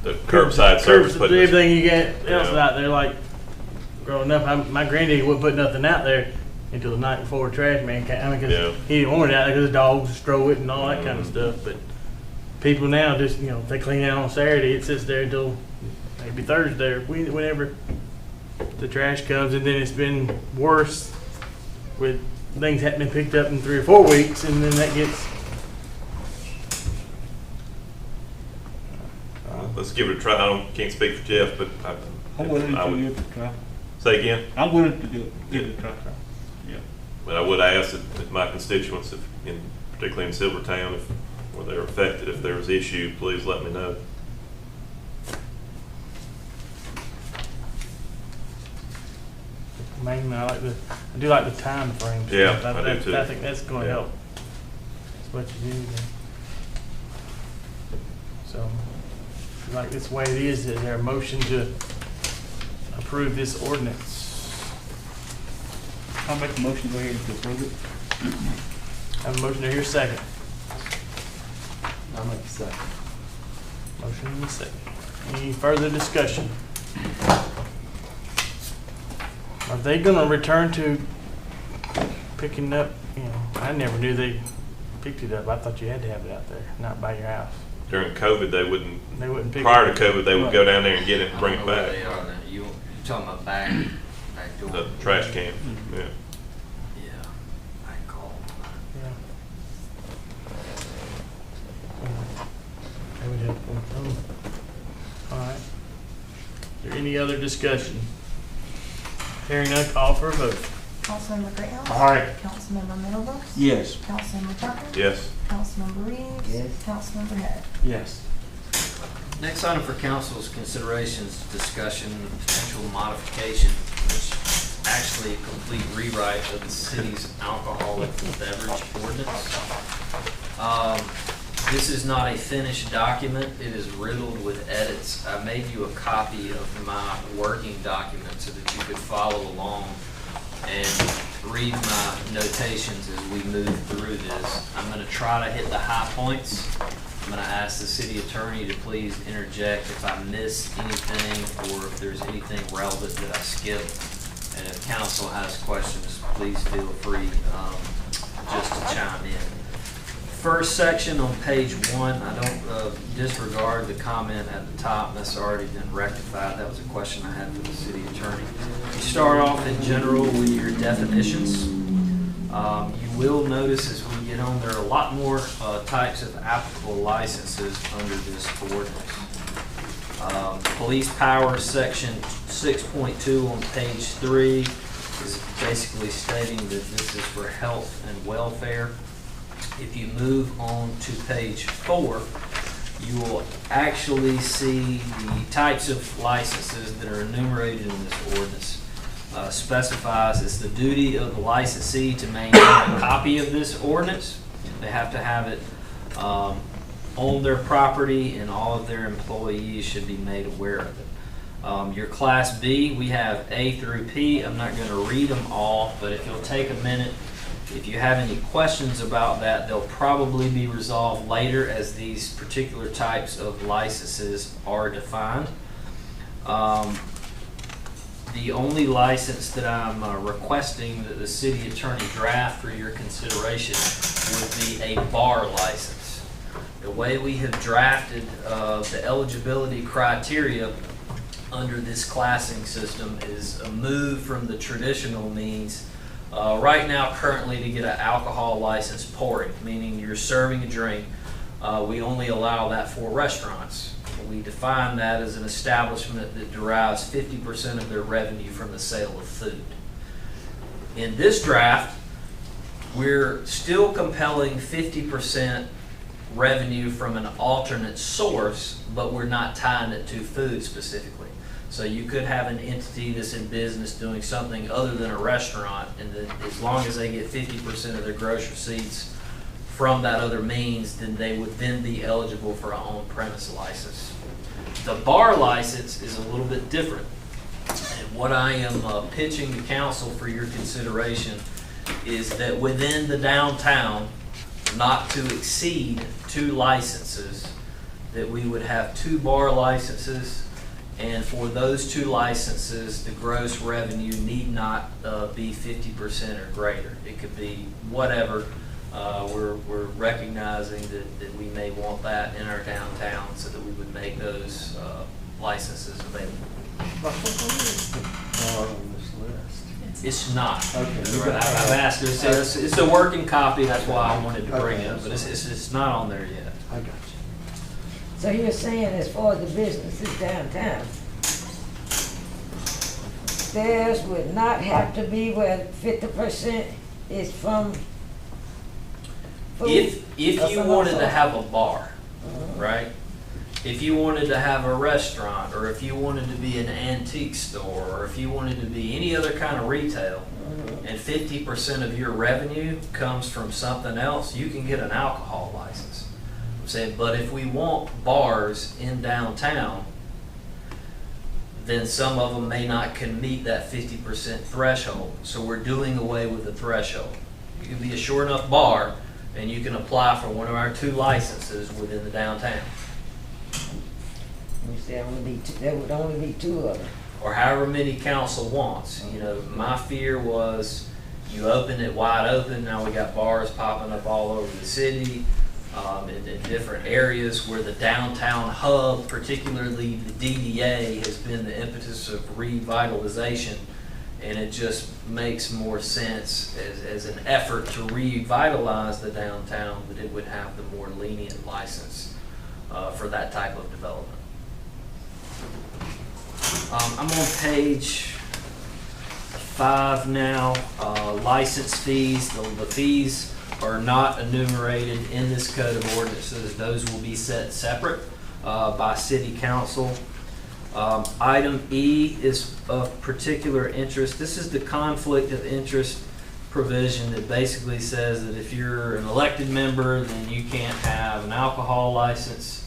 The curbside service. putting this- everything you got else Yeah. out there. Like growing up, my granddaddy wouldn't put nothing out there until the night before the trash man came. I mean, because Yeah. he didn't want it out there because dogs stroll it and all that kind of stuff. But people now just, you know, they clean out on Saturday. It sits there until maybe Thursday or whenever the trash comes, and then it's been worse with things hadn't been picked up in 3 or 4 weeks, and then that gets. Let's give it a try. Can't speak for Jeff, but I'm willing I to would give it a try. say again. I'm willing to give it a try. Yeah. But I would ask that my constituents, particularly in Silvertown, where they're affected, if there's issue, please let me know. Mainly, I do like the time frame. Yeah, stuff. I do too. I think that's going to Yeah. help. That's what you do. So, like this way it is there a motion to approve this ordinance? I'll make a motion, go ahead and approve it. Have a motion to hear second. I'll make a second. Motion and a second. Any further discussion? Are they gonna return to picking up, you know, I never knew they picked it up. I thought you had to have it out there, not by your house. During COVID, they wouldn't, They wouldn't pick it prior up. to COVID, they would go down there and get it and I bring don't it know where back. they are now. You're talking about back door. The trash can, yeah. Yeah, I call. Yeah. That would help. All right. Is there any other discussion? Hearing none, call for a vote. Councilmember Graham. Aye. Councilmember Middlebrooks. Yes. Councilmember Tucker. Yes. Councilmember Reeves. Yes. Councilmember Head. Yes. Next item for council's considerations, discussion, and potential modification, which is actually a complete rewrite of the city's alcoholic beverage ordinance. This is not a finished document. It is riddled with edits. I made you a copy of my working document so that you could follow along and read my notations as we move through this. I'm going to try to hit the high points. I'm going to ask the city attorney to please interject if I miss anything or if there's anything relevant that I skipped. And if council has questions, please feel free just to chime in. First section on page 1, I don't disregard the comment at the top. That's already been rectified. That was a question I had for the city attorney. You start off in general with your definitions. You will notice as we get on, there are a lot more types of applicable licenses under this ordinance. Police powers, section 6.2 on page 3 is basically stating that this is for health and welfare. If you move on to page 4, you will actually see the types of licenses that are enumerated in this ordinance. Specifies it's the duty of the licensee to maintain a copy of this ordinance. They have to have it on their property, and all of their employees should be made aware of it. Your Class B, we have A through P. I'm not going to read them all, but if you'll take a minute, if you have any questions about that, they'll probably be resolved later as these particular types of licenses are defined. The only license that I'm requesting that the city attorney draft for your consideration would be a bar license. The way we have drafted the eligibility criteria under this classing system is a move from the traditional means. Right now, currently, to get an alcohol license, pouring, meaning you're serving a drink, we only allow that for restaurants. We define that as an establishment that derives 50% of their revenue from the sale of food. In this draft, we're still compelling 50% revenue from an alternate source, but we're not tying it to food specifically. So you could have an entity that's in business doing something other than a restaurant, and then as long as they get 50% of their gross receipts from that other means, then they would then be eligible for an on-premise license. The bar license is a little bit different. And what I am pitching to council for your consideration is that within the downtown, not to exceed 2 licenses, that we would have 2 bar licenses, and for those 2 licenses, the gross revenue need not be 50% or greater. It could be whatever. We're recognizing that we may want that in our downtown, so that we would make those licenses available. But what is the bar on this list? It's not. Okay. I've asked her, it's a working copy, that's why I wanted to bring it up, but it's not on there yet. I got you. So you're saying as far as the businesses downtown, theirs would not have to be where 50% is from food? If or you from wanted outside? to have a bar, right? If you wanted to have a restaurant, or if you wanted to be an antique store, or if you wanted to be any other kind of retail, and 50% of your revenue comes from something else, you can get an alcohol license. I'm saying, but if we want bars in downtown, then some of them may not can meet that 50% threshold. So we're doing away with the threshold. You can be a sure enough bar, and you can apply for one of our 2 licenses within the downtown. You say there would only be 2 of them. Or however many council wants. You know, my fear was you open it wide open, now we got bars popping up all over the city, in different areas where the downtown hub, particularly the DDA, has been the impetus of revitalization, and it just makes more sense as an effort to revitalize the downtown that it would have the more lenient license for that type of development. I'm on page 5 now. License fees. The fees are not enumerated in this code of ordinances. Those will be set separate by city council. Item E is of particular interest. This is the conflict of interest provision that basically says that if you're an elected member, then you can't have an alcohol license.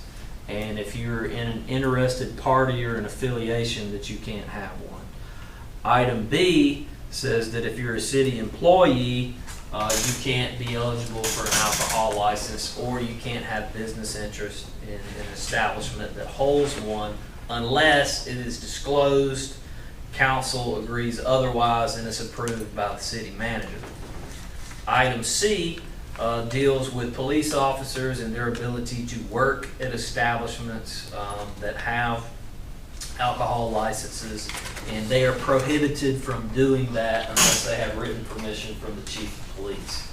And if you're in an interested party or an affiliation, that you can't have one. Item B says that if you're a city employee, you can't be eligible for an alcohol license, or you can't have business interest in an establishment that holds one unless it is disclosed, council agrees otherwise, and it's approved by the city manager. Item C deals with police officers and their ability to work at establishments that have alcohol licenses, and they are prohibited from doing that unless they have written permission from the chief of police.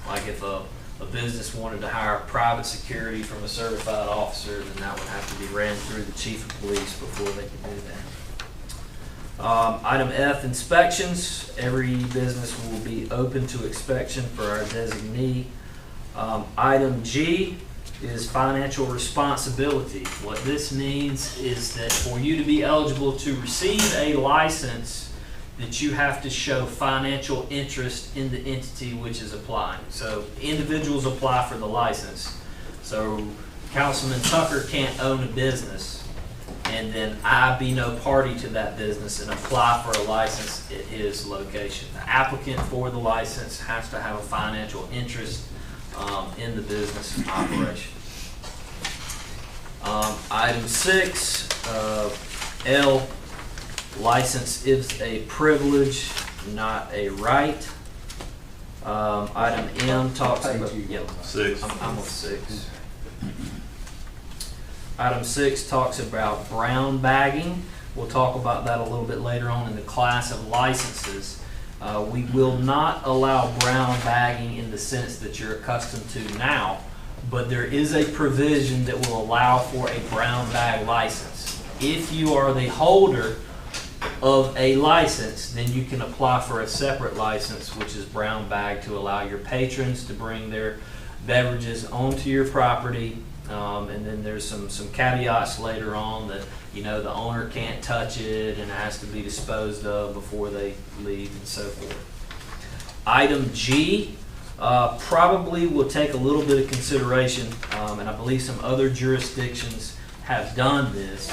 Like if a business wanted to hire private security from a certified officer, then that would have to be ran through the chief of police before they could do that. Item F, inspections. Every business will be open to inspection for our designee. Item G is financial responsibility. What this means is that for you to be eligible to receive a license, that you have to show financial interest in the entity which is applying. So individuals apply for the license. So Councilman Tucker can't own a business and then I be no party to that business and apply for a license at his location. The applicant for the license has to have a financial interest in the business operation. Item 6, L, license is a privilege, not a right. Item M talks about, yeah, 6. I'm on 6. Item 6 talks about brown bagging. We'll talk about that a little bit later on in the class of licenses. We will not allow brown bagging in the sense that you're accustomed to now, but there is a provision that will allow for a brown bag license. If you are the holder of a license, then you can apply for a separate license, which is brown bag, to allow your patrons to bring their beverages onto your property. And then there's some caveats later on that, you know, the owner can't touch it and it has to be disposed of before they leave and so forth. Item G probably will take a little bit of consideration, and I believe some other jurisdictions have done this.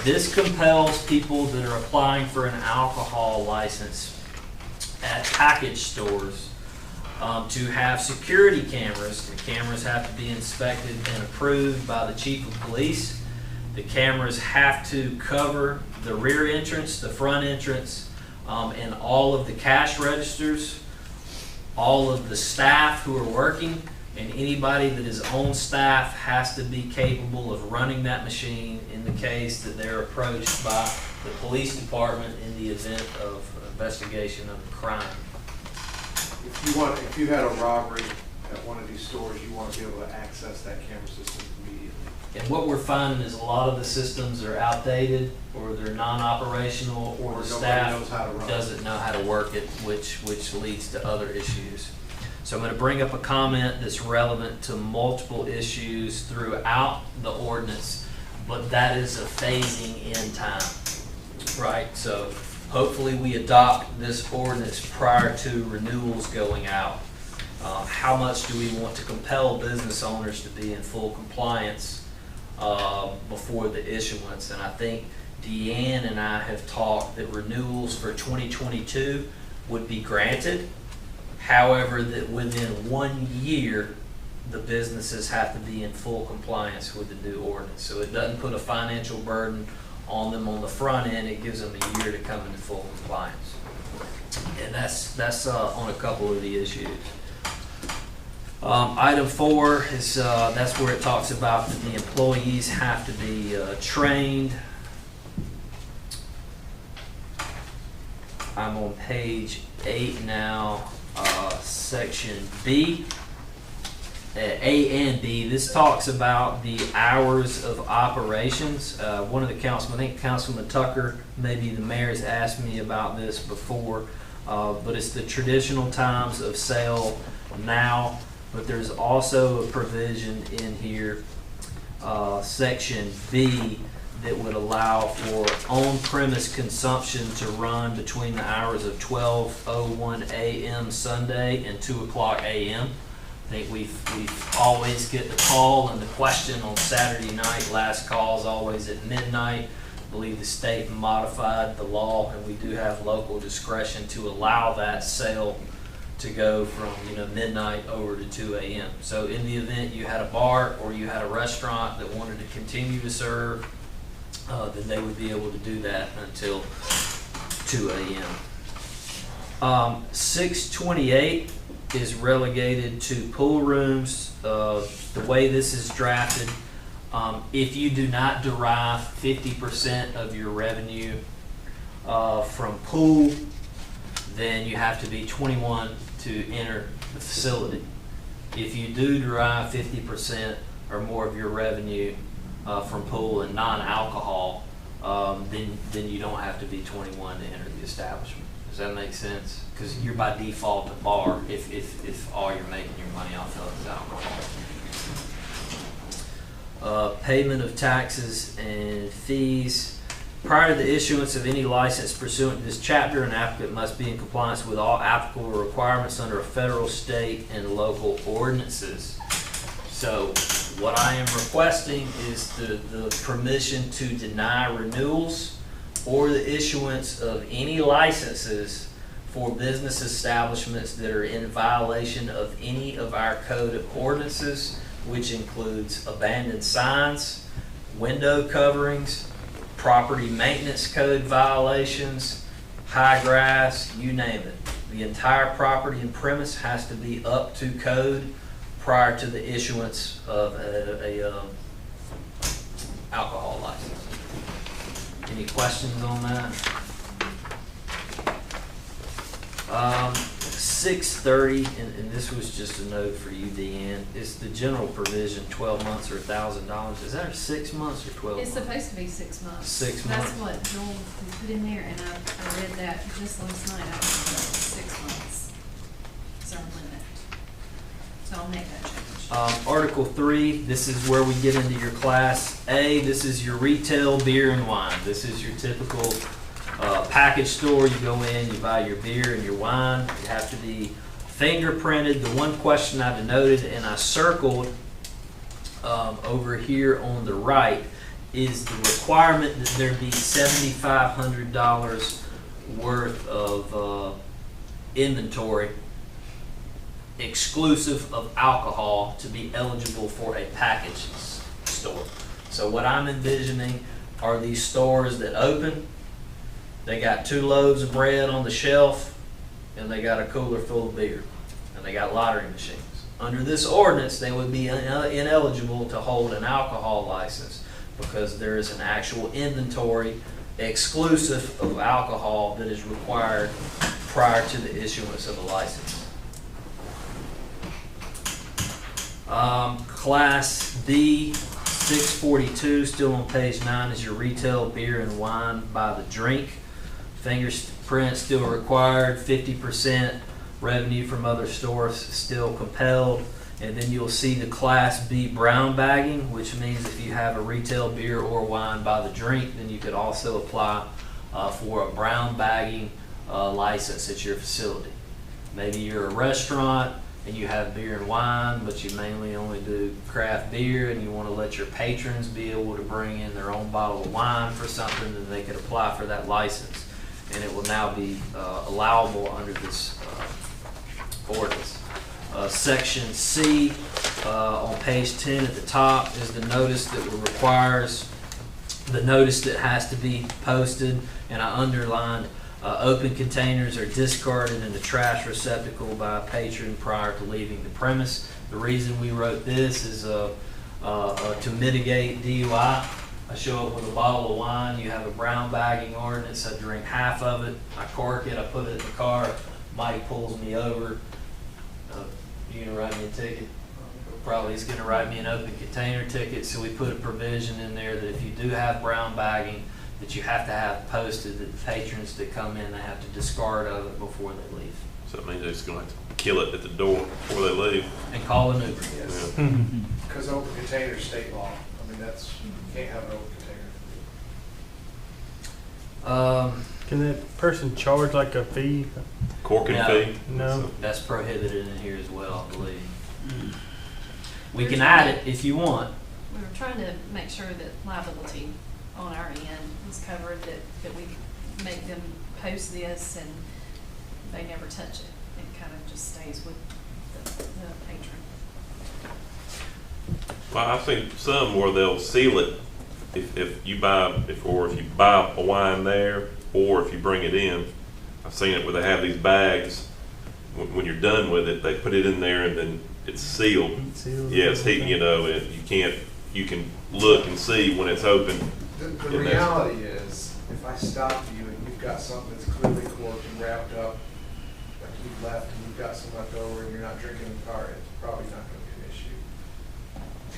This compels people that are applying for an alcohol license at package stores to have security cameras. The cameras have to be inspected and approved by the chief of police. The cameras have to cover the rear entrance, the front entrance, and all of the cash registers, all of the staff who are working, and anybody that is on staff has to be capable of running that machine in the case that they're approached by the police department in the event of investigation of a crime. If you had a robbery at one of these stores, you want to be able to access that camera system immediately. And what we're finding is a lot of the systems are outdated, or they're non-operational, or the staff doesn't know how to work it, which leads to other issues. So I'm going to bring up a comment that's relevant to multiple issues throughout the ordinance, but that is a phasing in time, right? So hopefully we adopt this ordinance prior to renewals going out. How much do we want to compel business owners to be in full compliance before the issuance? And I think Deanne and I have talked that renewals for 2022 would be granted. However, that within 1 year, the businesses have to be in full compliance with the new ordinance. So it doesn't put a financial burden on them on the front end. It gives them a year to come into full compliance. And that's on a couple of the issues. Item 4 is that's where it talks about that the employees have to be trained. I'm on page 8 now, section B. A and B, this talks about the hours of operations. One of the councilmen, I think Councilman Tucker, maybe the mayor's asked me about this before, but it's the traditional times of sale now, but there's also a provision in here, section B, that would allow for on-premise consumption to run between the hours of 12:01 a.m. Sunday and 2 o'clock a.m. I think we've always get the call and the question on Saturday night. Last call is always at midnight. I believe the state modified the law, and we do have local discretion to allow that sale to go from midnight over to 2 a.m. So in the event you had a bar or you had a restaurant that wanted to continue to serve, then they would be able to do that until 2 a.m. 628 is relegated to pool rooms. The way this is drafted, if you do not derive 50% of your revenue from pool, then you have to be 21 to enter the facility. If you do derive 50% or more of your revenue from pool and non-alcohol, then you don't have to be 21 to enter the establishment. Does that make sense? Because you're by default a bar if all you're making your money off of is alcohol. payment of taxes and fees. Prior to the issuance of any license pursuant to this chapter, an applicant must be in compliance with all applicable requirements under federal, state, and local ordinances. So what I am requesting is the permission to deny renewals or the issuance of any licenses for business establishments that are in violation of any of our code of ordinances, which includes abandoned signs, window coverings, property maintenance code violations, high grass, you name it. The entire property and premise has to be up to code prior to the issuance of a alcohol license. Any questions on that? 630, and this was just a note for you, Deanne, is the general provision 12 months or $1,000. Is that 6 months or 12 It's months? supposed to be 6 months. 6 That's months. what Joel put in there, and I read that just last night. I was 6 months. So I'm limit. So I'll make that change. Article 3, this is where we get into your Class A. This is your retail beer and wine. This is your typical package store. You go in, you buy your beer and your wine. You have to be fingerprinted. The one question I denoted and I circled over here on the right is the requirement that there be $7,500 worth of inventory exclusive of alcohol to be eligible for a package store. So what I'm envisioning are these stores that open, they got 2 loaves of bread on the shelf, and they got a cooler full of beer, and they got lottery machines. Under this ordinance, they would be ineligible to hold an alcohol license because there is an actual inventory exclusive of alcohol that is required prior to the issuance of a license. Class B, 642, still on page 9, is your retail beer and wine by the drink. Fingerprint still required, 50% revenue from other stores still compelled. And then you'll see the Class B brown bagging, which means if you have a retail beer or wine by the drink, then you could also apply for a brown bagging license at your facility. Maybe you're a restaurant and you have beer and wine, but you mainly only do craft beer, and you want to let your patrons be able to bring in their own bottle of wine for something, then they could apply for that license. And it will now be allowable under this ordinance. Section C on page 10 at the top is the notice that requires, the notice that has to be posted, and I underlined open containers are discarded in the trash receptacle by a patron prior to leaving the premise. The reason we wrote this is to mitigate DUI. I show up with a bottle of wine, you have a brown bagging ordinance, I drink half of it, I cork it, I put it in the car, Mike pulls me over, you gonna write me a ticket? Probably he's gonna write me an open container ticket, so we put a provision in there that if you do have brown bagging, that you have to have posted that the patrons that come in, they have to discard of it before they leave. So that means they're just gonna have to kill it at the door before they leave. And call an Uber. Yes. Because open container is state law. I mean, that's, you can't have an open container. Can that person charge like a fee? Corking No. fee? No. That's prohibited in here as well, I believe. We can add it if you want. We were trying to make sure that liability on our end was covered, that we make them post this and they never touch it. It kind of just stays with the patron. Well, I've seen some where they'll seal it if you buy a wine there, or if you bring it in. I've seen it where they have these bags. When you're done with it, they put it in there and then it's sealed. Yes, you can look and see when it's open. The reality is, if I stop you and you've got something that's clearly corked and wrapped up, like you've left and you've got some left over and you're not drinking in the car, it's probably not going to be an issue.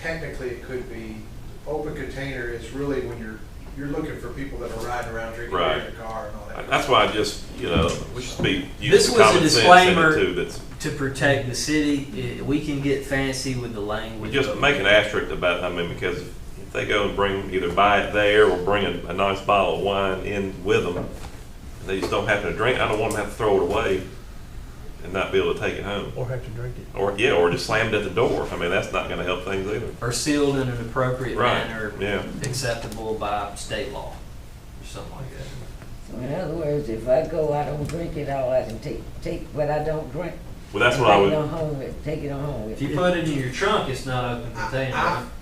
Technically, it could be. Open container is really when you're looking for people that are riding around drinking beer in the car and all that. That's why I just, we should be This using was a common sense in it disclaimer too. That's, to protect the city. We can get fancy with the we language. just make an asterisk about, because if they go and either buy it there or bring a nice bottle of wine in with them, they just don't happen to drink, I don't want them to have to throw it away and not be able to take it home. Or have to drink it. Or just slam it at the door. I mean, that's not gonna help things either. Or sealed in an appropriate Right, manner, yeah. acceptable by state law, or something like that. So in other words, if I go, I don't drink it all, I can take what I don't drink. Well, that's what I would, Take it on home with, take it on home with. If you put it in your trunk, it's not open container.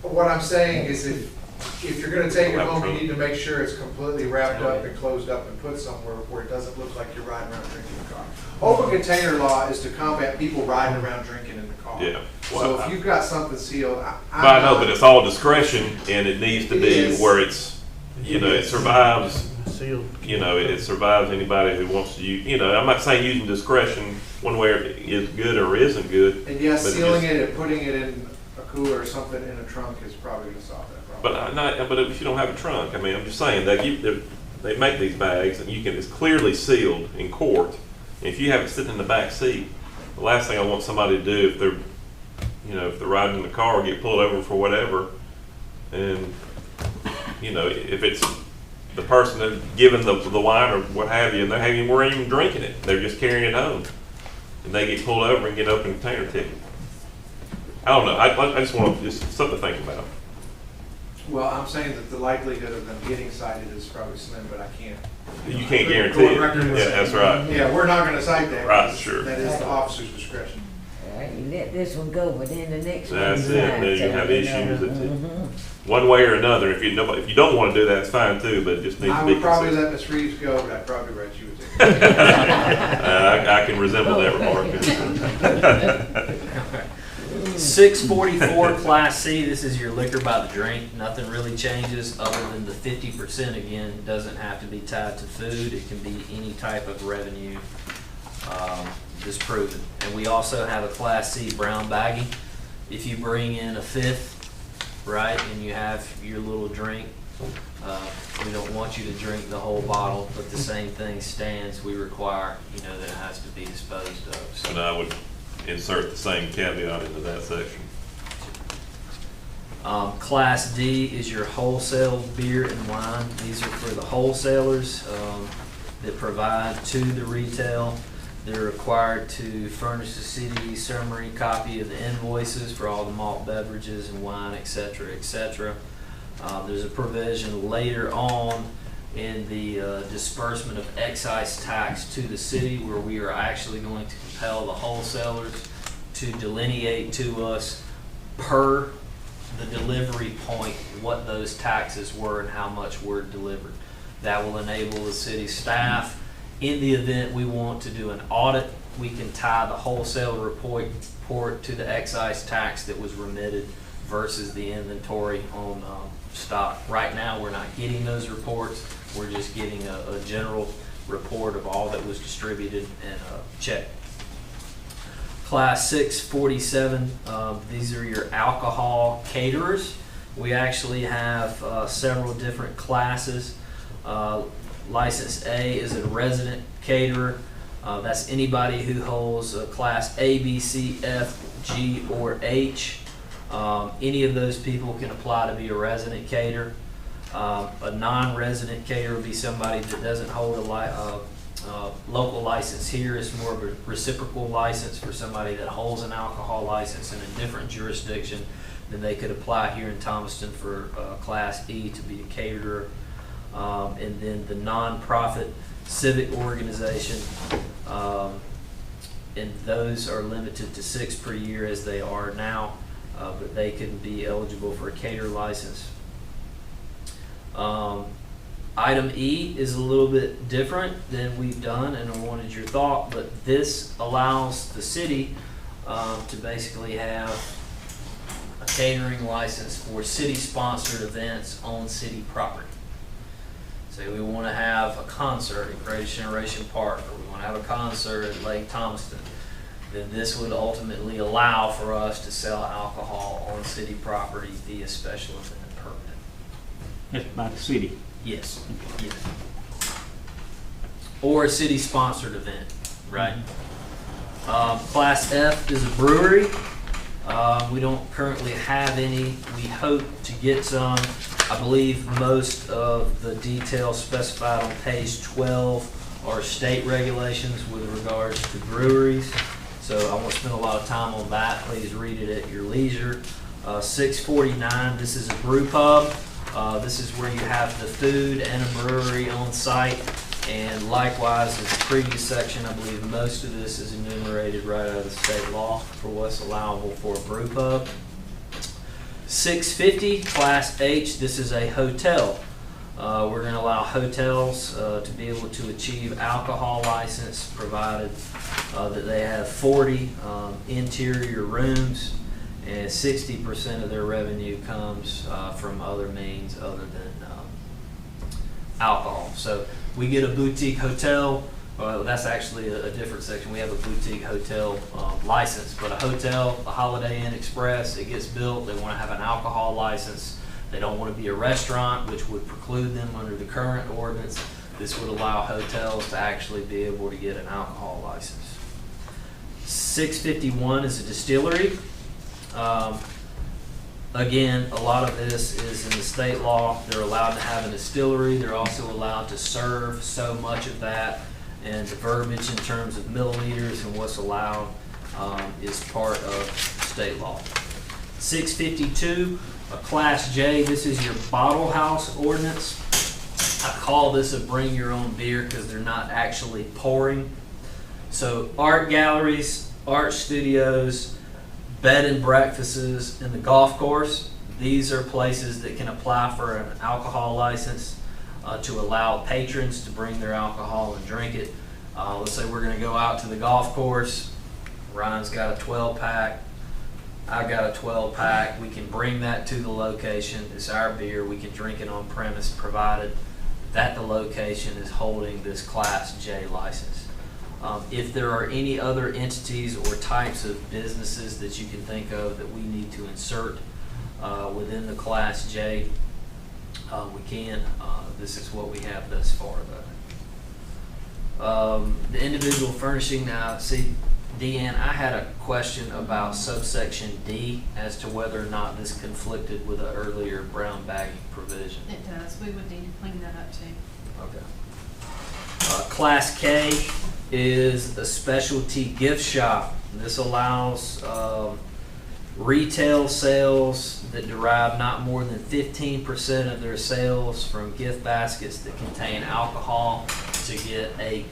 What I'm saying is if you're gonna take it home, you need to make sure it's completely wrapped up Oh, and closed up and put somewhere where it doesn't look like you're riding around drinking in the car. Open container law is to combat people riding around drinking in the car. yeah. So Well, if you've got something sealed, I know, but it's all discretion and it needs to It be is. where it's, it survives, Sealed. it survives anybody who wants to use, I'm not saying using discretion one way is good or isn't good. And yes, but sealing just- it and putting it in a cooler or something in a trunk is probably gonna solve that problem. But if you don't have a trunk, I mean, I'm just saying, they make these bags and it's clearly sealed in court. If you have it sitting in the back seat, the last thing I want somebody to do if they're riding in the car or get pulled over for whatever, and, if it's the person that's giving the wine or what have you, and they weren't even drinking it, they're just carrying it home, and they get pulled over and get an open container ticket. I don't know, I just want something to think about. Well, I'm saying that the likelihood of them getting cited is probably slim, but I can't. You can't guarantee Go on it. record and Yeah, say- that's right. Yeah, we're not gonna cite that. Right, because sure. That is the officer's discretion. All right, you let this one go, but then the next one. That's it, then you have issues Mhm. one way or another. If you don't want to do that, it's fine too, but it just needs I to be would probably considered. let Ms. Reeves go, but I'd probably write you a ticket. I can resemble that remark. 644 Class C, this is your liquor by the drink. Nothing really changes other than the 50% again, doesn't have to be tied to food. It can be any type of revenue disproven. And we also have a Class C brown baggie. If you bring in a fifth, right, and you have your little drink, we don't want you to drink the whole bottle, but the same thing stands. We require, that it has to be disposed of. So And I would insert the same caveat into that section. Class D is your wholesale beer and wine. These are for the wholesalers that provide to the retail. They're required to furnish the city summary copy of the invoices for all the malt beverages and wine, et cetera, et cetera. There's a provision later on in the disbursement of excise tax to the city where we are actually going to compel the wholesalers to delineate to us per the delivery point what those taxes were and how much were delivered. That will enable the city staff, in the event we want to do an audit, we can tie the wholesale report to the excise tax that was remitted versus the inventory on stock. Right now, we're not getting those reports. We're just getting a general report of all that was distributed and checked. Class 647, these are your alcohol caterers. We actually have several different classes. License A is a resident caterer. That's anybody who holds a class A, B, C, F, G, or H. Any of those people can apply to be a resident caterer. A non-resident caterer would be somebody that doesn't hold a local license here. It's more of a reciprocal license for somebody that holds an alcohol license in a different jurisdiction. Then they could apply here in Thomaston for Class E to be a caterer. And then the non-profit civic organization, and those are limited to 6 per year as they are now, but they can be eligible for a caterer license. Item E is a little bit different than we've done, and I wanted your thought, but this allows the city to basically have a catering license for city-sponsored events on city property. Say we want to have a concert at Greatest Generation Park, or we want to have a concert at Lake Thomaston, then this would ultimately allow for us to sell alcohol on city property via special event permit. That's by the city. Yes, yes. Or a city-sponsored event, right? Class F is a brewery. We don't currently have any. We hope to get some. I believe most of the details specified on page 12 are state regulations with regards to breweries. So I won't spend a lot of time on that. Please read it at your leisure. 649, this is a brew pub. This is where you have the food and a brewery on site. And likewise, as the previous section, I believe most of this is enumerated right out of the state law for what's allowable for a brew pub. 650, Class H, this is a hotel. We're going to allow hotels to be able to achieve alcohol license provided that they have 40 interior rooms and 60% of their revenue comes from other means other than alcohol. So we get a boutique hotel. That's actually a different section. We have a boutique hotel license, but a hotel, a Holiday Inn Express, it gets built. They want to have an alcohol license. They don't want to be a restaurant, which would preclude them under the current ordinance. This would allow hotels to actually be able to get an alcohol license. 651 is a distillery. Again, a lot of this is in the state law. They're allowed to have a distillery. They're also allowed to serve so much of that. And the verbiage in terms of milliliters and what's allowed is part of state law. 652, a Class J. This is your bottle house ordinance. I call this a bring your own beer because they're not actually pouring. So art galleries, art studios, bed and breakfasts, and the golf course. These are places that can apply for an alcohol license to allow patrons to bring their alcohol and drink it. Let's say we're going to go out to the golf course. Ryan's got a 12-pack. I've got a 12-pack. We can bring that to the location. It's our beer. We can drink it on premise provided that the location is holding this Class J license. If there are any other entities or types of businesses that you can think of that we need to insert within the Class J, we can. This is what we have thus far, though. The individual furnishing, now, see, Deanne, I had a question about subsection D as to whether or not this conflicted with an earlier brown bagging provision. It does. We would need to clean that up too. Okay. Class K is a specialty gift shop. This allows retail sales that derive not more than 15% of their sales from gift baskets that contain alcohol to get a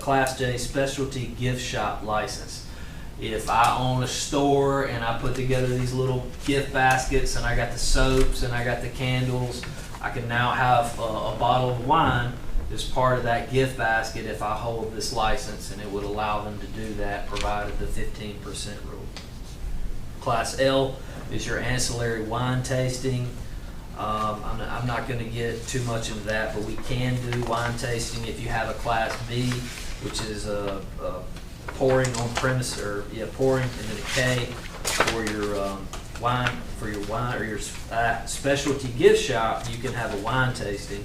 Class J specialty gift shop license. If I own a store and I put together these little gift baskets and I got the soaps and I got the candles, I can now have a bottle of wine as part of that gift basket if I hold this license, and it would allow them to do that provided the 15% rule. Class L is your ancillary wine tasting. I'm not going to get too much into that, but we can do wine tasting if you have a Class B, which is pouring on premise, or pouring, and then a K for your wine or your specialty gift shop. You can have a wine tasting.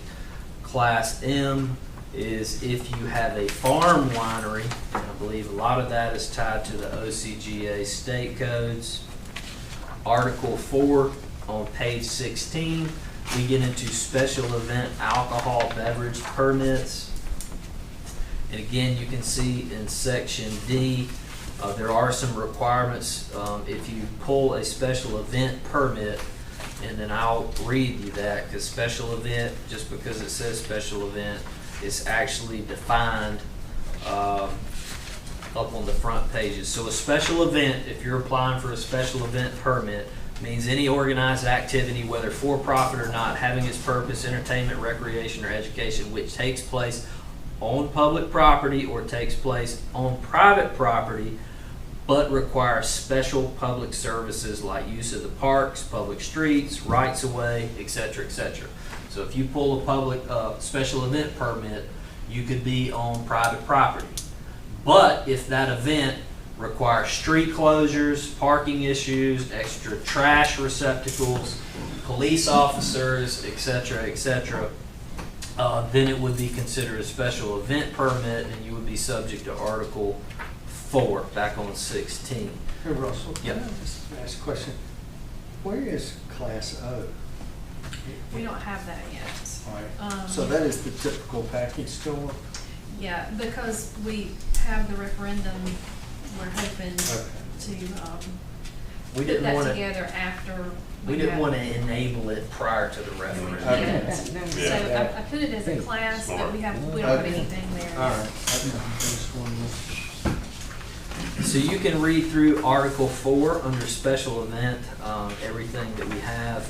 Class M is if you have a farm winery, and I believe a lot of that is tied to the OCGA state codes. Article 4 on page 16, we get into special event alcohol beverage permits. And again, you can see in section D, there are some requirements. If you pull a special event permit, and then I'll read you that, because special event, just because it says special event, is actually defined up on the front pages. So a special event, if you're applying for a special event permit, means any organized activity, whether for-profit or not, having its purpose, entertainment, recreation, or education, which takes place on public property or takes place on private property, but requires special public services like use of the parks, public streets, rights of way, etc., etc. So if you pull a public special event permit, you could be on private property. But if that event requires street closures, parking issues, extra trash receptacles, police officers, etc., etc., then it would be considered a special event permit, and you would be subject to Article 4, back on 16. Hey, Russell, Yep. can I just ask a question? Where is Class O? We don't have that yet. All right. Um, So that is the typical package store? Yeah, because we have the referendum, we're hoping Okay. to, We put didn't that want to, together after. we didn't have- want to enable it prior to the referendum. Okay. Yes. So Yeah. I put it as a class, but we don't have Okay. anything there. All right. I just wanted So you can read through Article 4 under special event, everything that we have.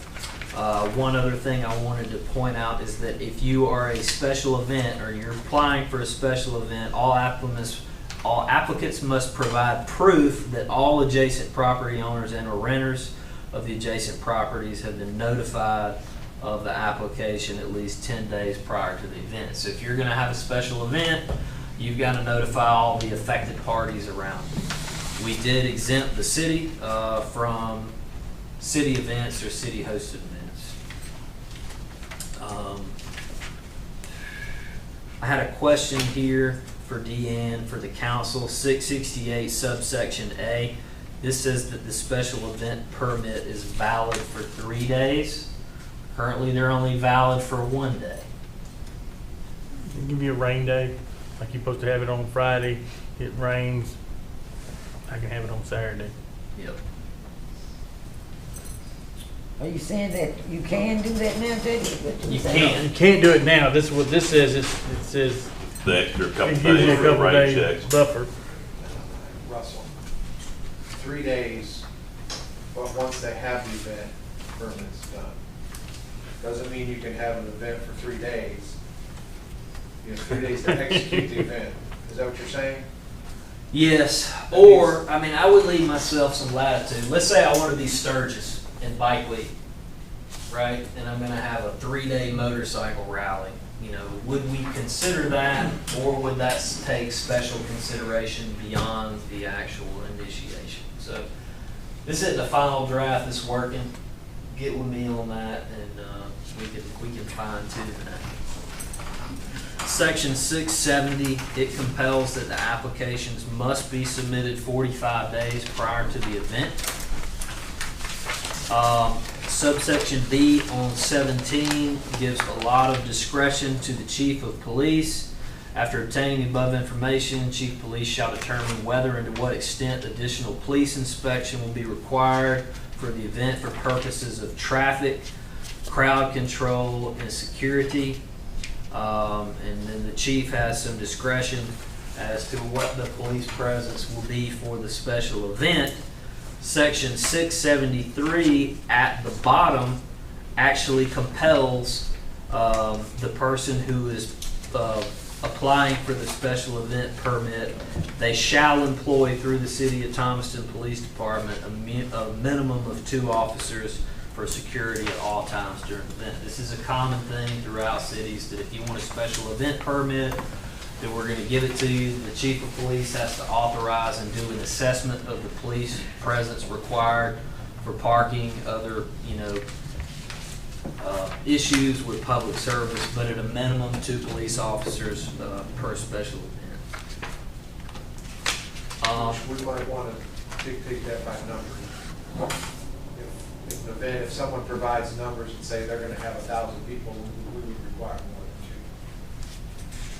One other thing I wanted to point out is that if you are a special event or you're applying for a special event, all applicants must provide proof that all adjacent property owners and or renters of the adjacent properties have been notified of the application at least 10 days prior to the event. So if you're going to have a special event, you've got to notify all the affected parties around. We did exempt the city from city events or city hosted events. I had a question here for Deanne for the council, 668 subsection A. This says that the special event permit is valid for 3 days. Currently, they're only valid for 1 day. They give you a rain day, like you're supposed to have it on Friday, it rains, I can have it on Saturday. Yep. Are you saying that you can do that now, Judge? What You saying? can. You can't do it now, this is what this says, it says, The extra couple it gives you days a for couple rain days checks. buffer. Russell, 3 days, but once they have the event, permit's done. Doesn't mean you can have an event for 3 days. You have 3 days to execute the event. Is that what you're saying? Yes, or, I mean, I would leave myself some latitude. Let's say I wanted these Sturgis in Bike Week, right? And I'm gonna have a 3-day motorcycle rally. You know, would we consider that, or would that take special consideration beyond the actual initiation? So, this isn't the final draft, it's working. Get with me on that, and we can fine tune that. Section 670, it compels that the applications must be submitted 45 days prior to the event. Subsection B on 17 gives a lot of discretion to the chief of police. After obtaining the above information, chief of police shall determine whether and to what extent additional police inspection will be required for the event for purposes of traffic, crowd control, and security. And then the chief has some discretion as to what the police presence will be for the special event. Section 673 at the bottom actually compels the person who is applying for the special event permit, they shall employ through the City of Thomaston Police Department a minimum of 2 officers for security at all times during the event. This is a common thing throughout cities, that if you want a special event permit, then we're gonna give it to you. The chief of police has to authorize and do an assessment of the police presence required for parking, other, issues with public service, but at a minimum 2 police officers per special event. We might want to dictate that by numbers. If someone provides numbers and say they're going to have 1,000 people, we would require more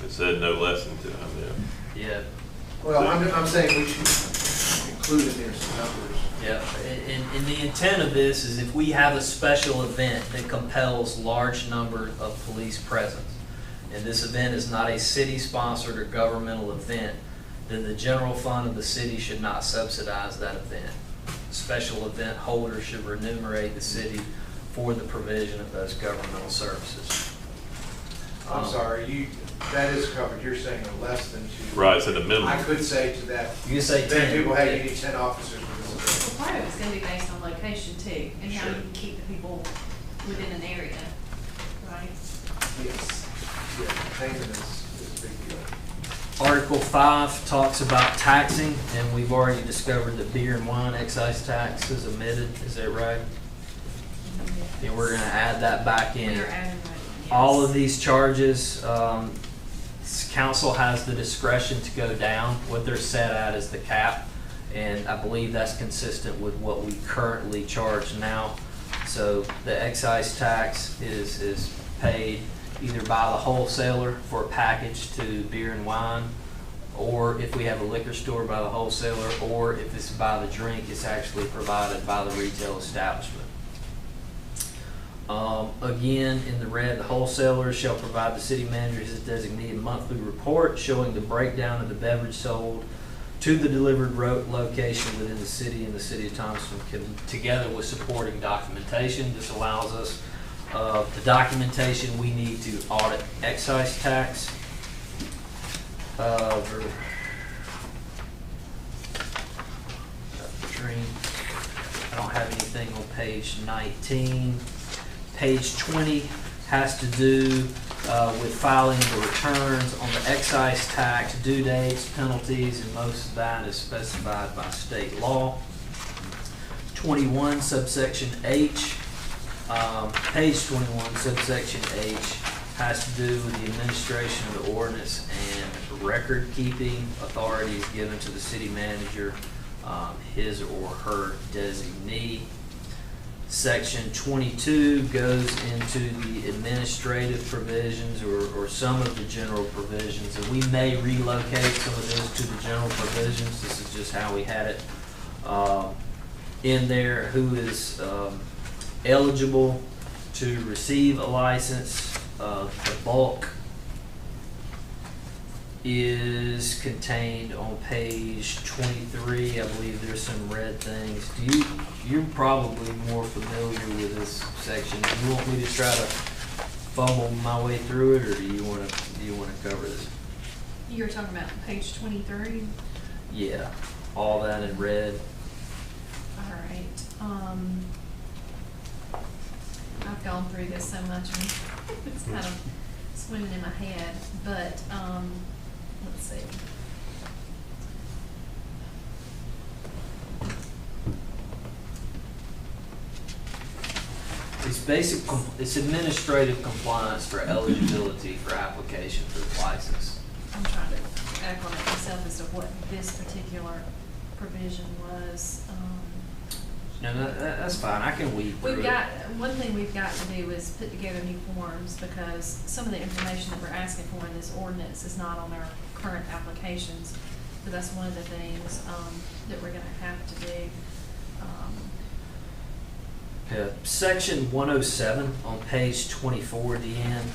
than 2. It said no less than 2, yeah. Yeah, Well, I'm saying we should include in there some numbers. yeah. And the intent of this is if we have a special event that compels large number of police presence, and this event is not a city-sponsored or governmental event, then the general fund of the city should not subsidize that event. Special event holders should remunerate the city for the provision of those governmental services. I'm sorry, that is covered. You're saying a less than 2. Right, it's at a minimum. I could say to that, You can say 10 10. people, hey, you need 10 officers for this event. Well, part of it's gonna be based on location too, and how you Sure. can keep the people within an area, right? Yes. Yeah, containment is a big deal. Article 5 talks about taxing, and we've already discovered that beer and wine excise tax is omitted, is that right? And we're gonna add that back in. We're adding that, yes. All of these charges, Council has the discretion to go down. What they're set at is the cap, and I believe that's consistent with what we currently charge now. So the excise tax is paid either by the wholesaler for a package to beer and wine, or if we have a liquor store, by the wholesaler, or if it's by the drink, it's actually provided by the retail establishment. Again, in the red, the wholesaler shall provide the city manager his designated monthly report showing the breakdown of the beverage sold to the delivered location within the city and the city of Thomaston, together with supporting documentation. This allows us the documentation we need to audit excise tax. I don't have anything on page 19. Page 20 has to do with filing the returns on the excise tax, due dates, penalties, and most of that is specified by state law. 21, subsection H. Page 21, subsection H has to do with the administration of the ordinance and record keeping authorities given to the city manager, his or her designee. Section 22 goes into the administrative provisions or some of the general provisions, and we may relocate some of those to the general provisions. This is just how we had it in there. Who is eligible to receive a license? The bulk is contained on page 23. I believe there's some red things. You're probably more familiar with this section. Do you want me to try to fumble my way through it, or do you want to cover this? You were talking about page 23? Yeah, all that in red. All right. I've gone through this so much and it's kind of swimming in my head, but let's see. It's administrative compliance for eligibility for application for the license. I'm trying to acclimate myself as to what this particular provision was. No, that's fine. I can weed through it. One thing we've got to do is put together new forms, because some of the information that we're asking for in this ordinance is not on our current applications. But that's one of the things that we're going to have to do. Section 107 on page 24 at the end,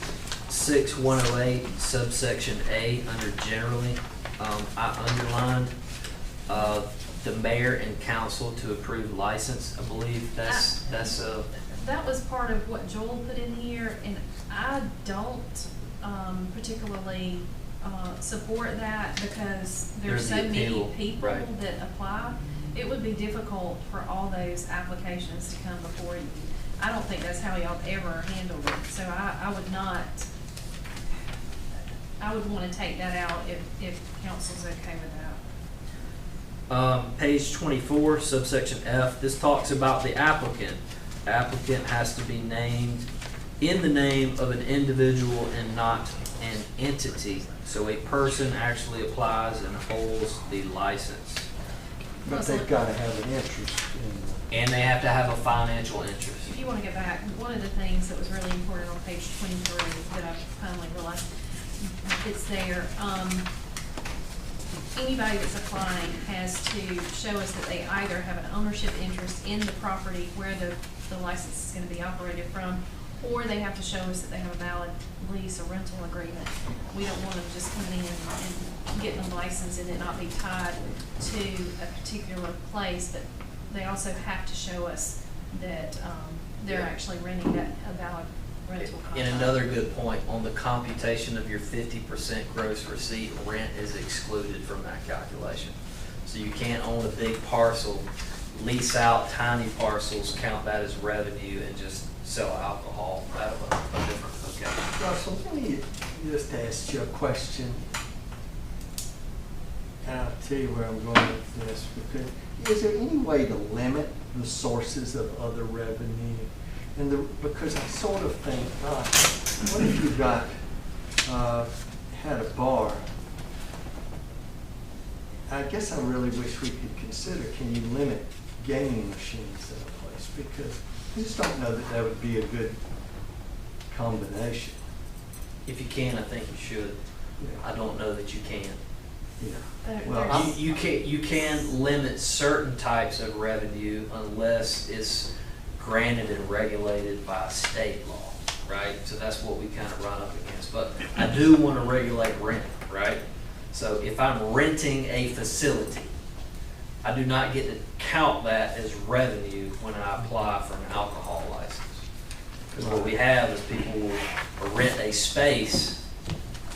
6108 subsection A under generally, I underlined the mayor and council to approve license. I believe that's that was part of what Joel put in here, and I don't particularly support that, because there's so many people that apply. It would be difficult for all those applications to come before you. I don't think that's how y'all ever handled it. So I would want to take that out if council's okay with that. Page 24, subsection F, this talks about the applicant. The applicant has to be named in the name of an individual and not an entity. So a person actually applies and holds the license. But they've got to have an interest in. And they have to have a financial interest. If you want to go back, one of the things that was really important on page 23 that I finally realized, it's there. Anybody that's applying has to show us that they either have an ownership interest in the property where the license is going to be operated from, or they have to show us that they have a valid lease or rental agreement. We don't want them just coming in and getting a license and it not be tied to a particular place, but they also have to show us that they're actually renting a valid rental contract. And another good point, on the computation of your 50% gross receipt, rent is excluded from that calculation. So you can't own a big parcel, lease out tiny parcels, count that as revenue, and just sell alcohol out of a different location. Russell, let me just ask you a question. And I'll tell you where I'm going with this. Because is there any way to limit the sources of other revenue? Because I sort of think, what if you've got had a bar, I guess I really wish we could consider, can you limit gaming machines in a place? Because I just don't know that that would be a good combination. If you can, I think you should. I don't know that you can. Yeah. There- Well, there's- You can limit certain types of revenue unless it's granted and regulated by state law, right? So that's what we kind of run up against. But I do want to regulate rent, right? So if I'm renting a facility, I do not get to count that as revenue when I apply for an alcohol license. Because what we have is people will rent a space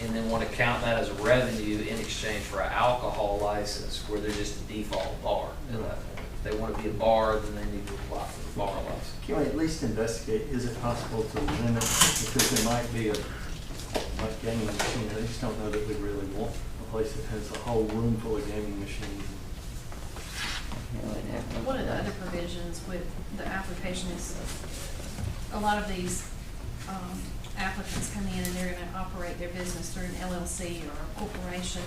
and then want to count that as revenue in exchange for an alcohol license where they're just a default bar at that point. If they want to be a bar, then they need to apply for the bar license. Can we at least investigate, is it possible to limit, because there might be a, like gaming machines, I just don't know that we really want a place that has a whole room full of gaming machines. One of the other provisions with the application is a lot of these applicants come in and they're gonna operate their business through an LLC or a corporation,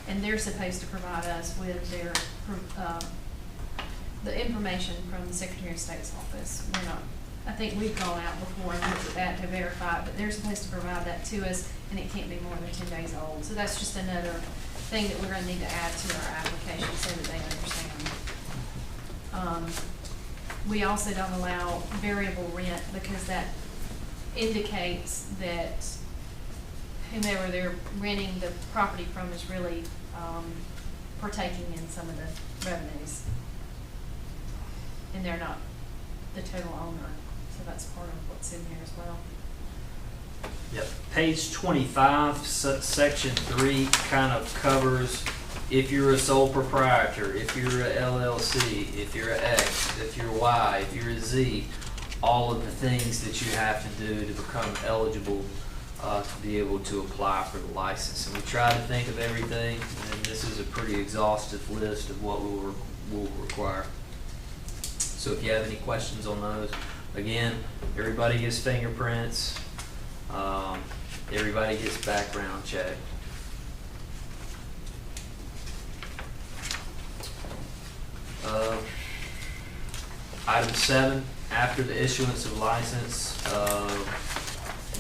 and they're supposed to provide us with their, the information from the Secretary of State's office. We're not, I think we've gone out before and looked at that to verify it, but they're supposed to provide that to us, and it can't be more than 10 days old. So that's just another thing that we're gonna need to add to our application so that they understand. We also don't allow variable rent because that indicates that whomever they're renting the property from is really partaking in some of the revenues. And they're not the total owner, so that's part of what's in here as well. Yep. Page 25, section 3 kind of covers if you're a sole proprietor, if you're a LLC, if you're a X, if you're a Y, if you're a Z, all of the things that you have to do to become eligible to be able to apply for the license. And we try to think of everything, and this is a pretty exhaustive list of what we'll require. So if you have any questions on those, again, everybody gets fingerprints, everybody gets background check. Item 7, after the issuance of license,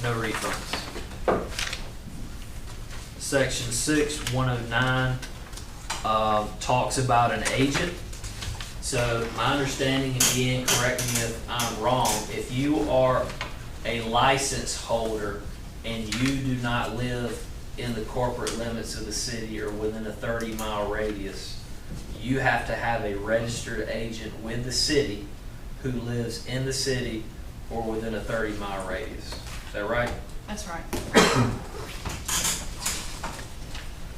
no refunds. Section 6, 109, talks about an agent. So my understanding, again, correct me if I'm wrong, if you are a license holder and you do not live in the corporate limits of the city or within a 30-mile radius, you have to have a registered agent with the city who lives in the city or within a 30-mile radius. Is that right? That's right.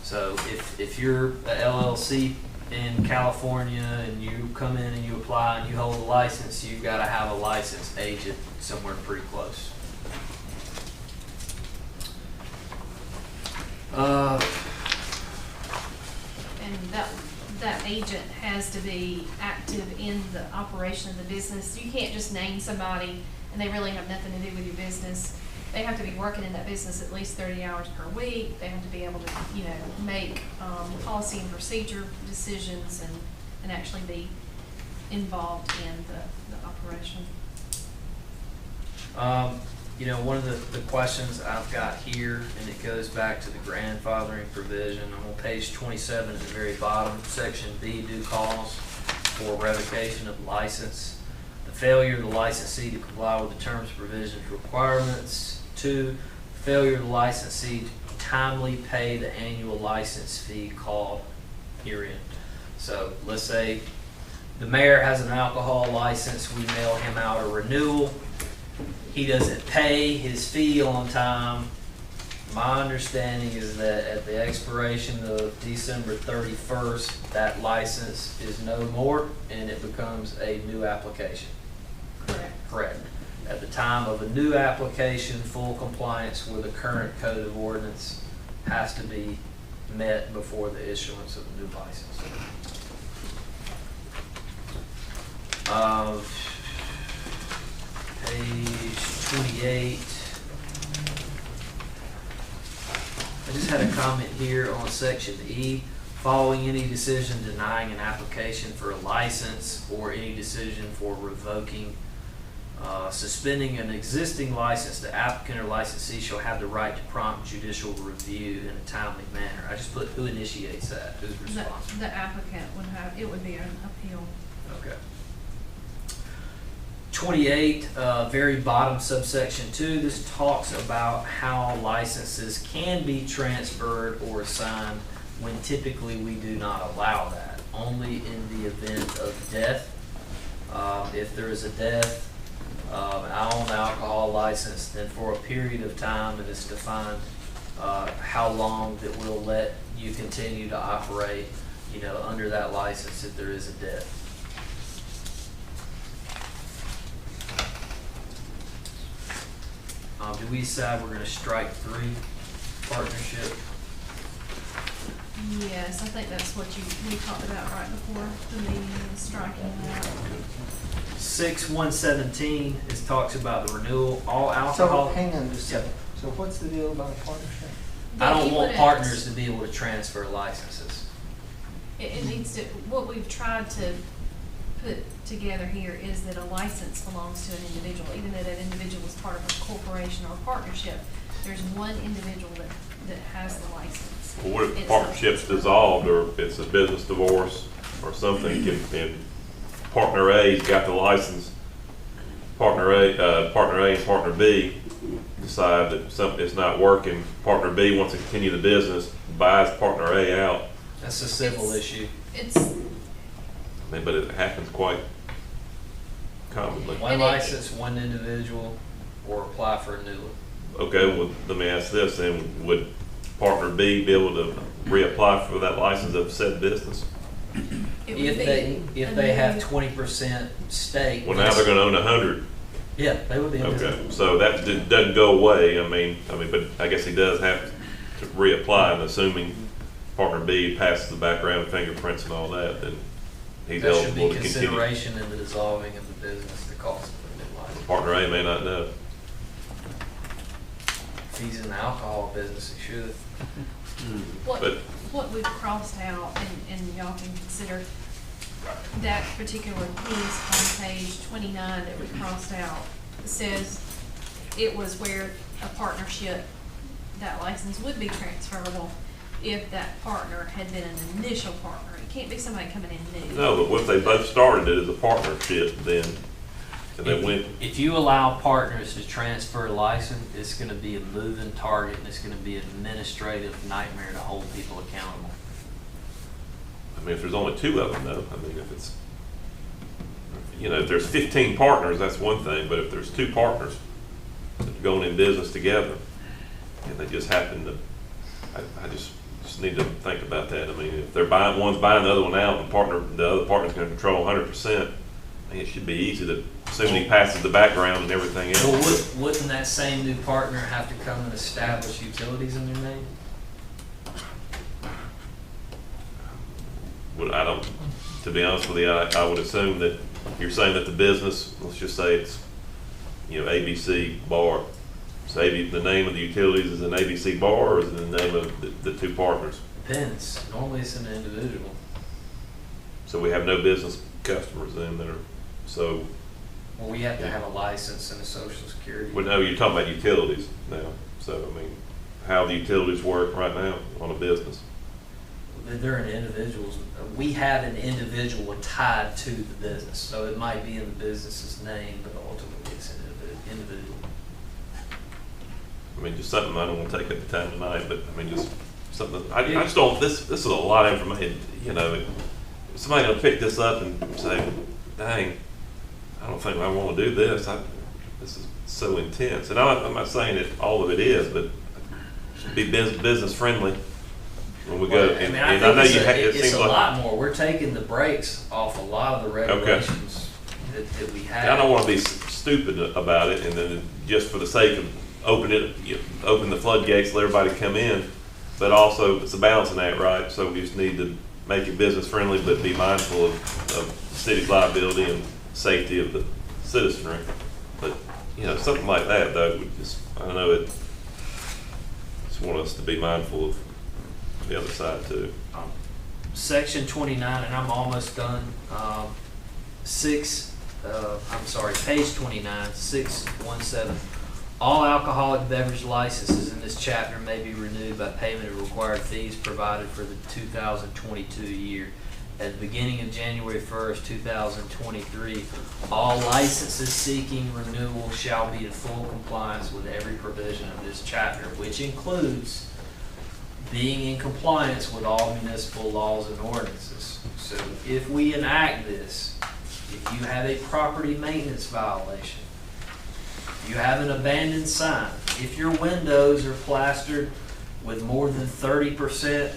So if you're a LLC in California and you come in and you apply and you hold a license, you've got to have a licensed agent somewhere pretty close. And that agent has to be active in the operation of the business. You can't just name somebody and they really have nothing to do with your business. They have to be working in that business at least 30 hours per week. They have to be able to, make policy and procedure decisions and actually be involved in the operation. One of the questions I've got here, and it goes back to the grandfathering provision. I'm on page 27 at the very bottom, section B, due cause for revocation of license. The failure of the licensee to comply with the terms, provisions, requirements. 2, failure of the licensee to timely pay the annual license fee called herein. So let's say the mayor has an alcohol license, we mail him out a renewal. He doesn't pay his fee on time. My understanding is that at the expiration of December 31st, that license is no more and it becomes a new application. Correct. Correct. At the time of a new application, full compliance with the current code of ordinance has to be met before the issuance of a new license. Page 28. I just had a comment here on section E. Following any decision denying an application for a license or any decision for revoking, suspending an existing license, the applicant or licensee shall have the right to prompt judicial review in a timely manner. I just put who initiates that, who's responsible. The applicant would have, it would be an appeal. Okay. 28, very bottom subsection 2, this talks about how licenses can be transferred or assigned when typically we do not allow that, only in the event of death. If there is a death, I own the alcohol license, then for a period of time, and it's defined how long that we'll let you continue to operate, under that license if there is a death. Do we decide we're going to strike 3, partnership? Yes, I think that's what we talked about right before the meeting, is striking that. 6117 talks about the renewal, all So, alcohol. hang on just a Yeah. second. So what's the deal about a partnership? I don't Keep want it partners to be able to transfer licenses. It needs to, what we've tried to put together here is that a license belongs to an individual, even though that individual is part of a corporation or a partnership. There's one individual that has the license. Well, what if the It's not- partnership's dissolved, or if it's a business divorce or something, and partner A's got the license, partner A and partner B decide that it's not working, partner B wants to continue the business, buys partner A out, That's a civil It's- issue. It's, but it happens quite commonly. One And it- license, one individual, or apply for a new one. Okay, well, let me ask this, then, would partner B be able to reapply for that license of said business? it would If be. they have 20% stake. Well, now they're gonna own 100. Yeah, they would be able to. Okay, so that doesn't go away, I mean, but I guess he does have to reapply, and assuming partner B passes the background fingerprints and all that, then he's That should be eligible to continue. consideration in the dissolving of the business, the cost of a new license. Partner A may not know. If he's in the alcohol business, he should. But- What we've crossed out, and y'all can consider that particular piece on page 29 that we crossed out, says it was where a partnership, that license would be transferable if that partner had been an initial partner. It can't be somebody coming in new. No, but what if they both started it as a partnership then, and they went, If you allow partners to transfer a license, it's gonna be a moving target, and it's gonna be an administrative nightmare to hold people accountable. I mean, if there's only 2 of them though, I mean, if it's, if there's 15 partners, that's one thing, but if there's 2 partners that are going in business together, and they just happen to, I just need to think about that. I mean, if they're buying, one's buying the other one out, and the other partner's gonna control 100%, I think it should be easy to, assuming he passes the background and everything Well, else. wouldn't that same new partner have to come and establish utilities in their name? But I don't, to be honest with you, I would assume that you're saying that the business, let's just say it's, ABC Bar. So the name of the utilities is an ABC Bar, or is it the name of the 2 partners? Depends. Normally it's an individual. So we have no business customers then that are, so, Well, we have to have a license and a social security. well, no, you're talking about utilities now. So, I mean, how the utilities work right now on a business. They're an individual's, we have an individual tied to the business, so it might be in the business's name, but ultimately it's an individual. I mean, just something I don't want to take up the time tonight, but I mean, just something, I just don't, this is a lot of information, somebody gonna pick this up and say, dang, I don't think I want to do this, this is so intense, and I'm not saying that all of it is, but be business friendly when we go, Well, and I I think know it's it a seems like. lot more. We're taking the brakes off a lot of the regulations that we have. I don't want to be stupid about it, and then just for the sake of open the floodgates, let everybody come in. But also, it's a balancing act, right? So we just need to make it business friendly, but be mindful of the city's liability and safety of the citizenry. But something like that, though, would just, I don't know, it's want us to be mindful of the other side too. Section 29, and I'm almost done. Page 29, 617. All alcoholic beverage licenses in this chapter may be renewed by payment of required fees provided for the 2022 year. At the beginning of January 1st, 2023, all licenses seeking renewal shall be in full compliance with every provision of this chapter, which includes being in compliance with all municipal laws and ordinances. So if we enact this, if you have a property maintenance violation, you have an abandoned sign, if your windows are plastered with more than 30%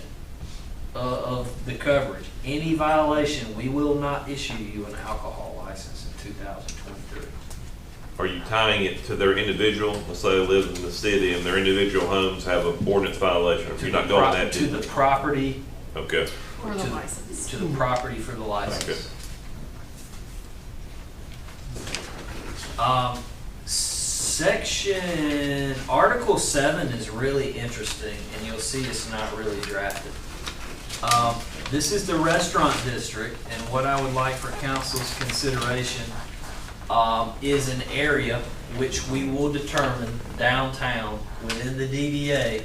of the coverage, any violation, we will not issue you an alcohol license in 2023. Are you tying it to their individual, let's say they live in the city and their individual homes have an ordinance violation, or you're not going that To the property, Okay. For the license. to the property for the license. Article 7 is really interesting, and you'll see it's not really drafted. This is the restaurant district, and what I would like for council's consideration is an area which we will determine downtown within the DDA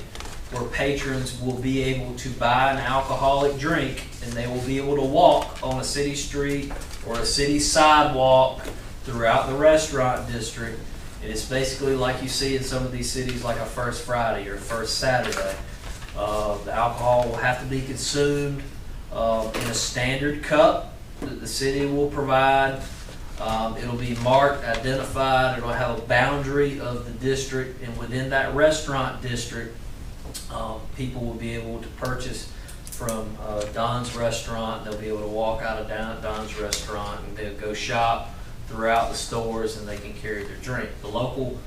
where patrons will be able to buy an alcoholic drink and they will be able to walk on a city street or a city sidewalk throughout the restaurant district. It is basically like you see in some of these cities, like a First Friday or First Saturday. The alcohol will have to be consumed in a standard cup that the city will provide. It'll be marked, identified, it'll have a boundary of the district, and within that restaurant district, people will be able to purchase from Don's Restaurant. They'll be able to walk out of Don's Restaurant and they'll go shop throughout the stores and they can carry their drink. The local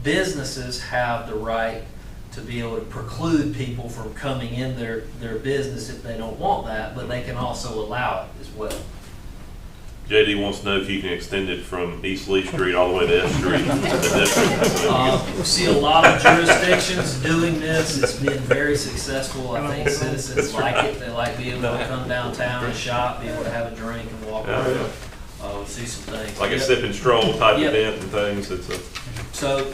businesses have the right to be able to preclude people from coming in their business if they don't want that, but they can also allow it as well. JD wants to know if you can extend it from East Lee Street all the way to S Street. We see a lot of jurisdictions doing this. It's been very successful. I think citizens like it. They like being able to come downtown and shop, be able to have a drink and walk around. We see some things. Like a sip and stroll type Yep. event and things. So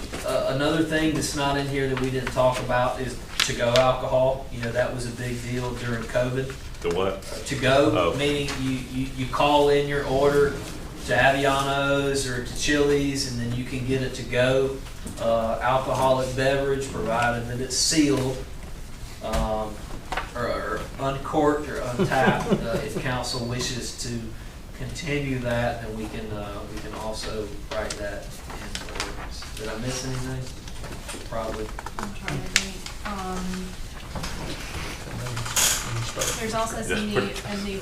another thing that's not in here that we didn't talk about is to-go alcohol. You know, that was a big deal during COVID. The what? To go, Oh. meaning you call in your order to Aviano's or to Chili's, and then you can get it to go. Alcoholic beverage, provided that it's sealed, or uncorked or untapped. If council wishes to continue that, then we can also write that in the ordinance. Did I miss anything? Probably. I'm trying to think. There's also a new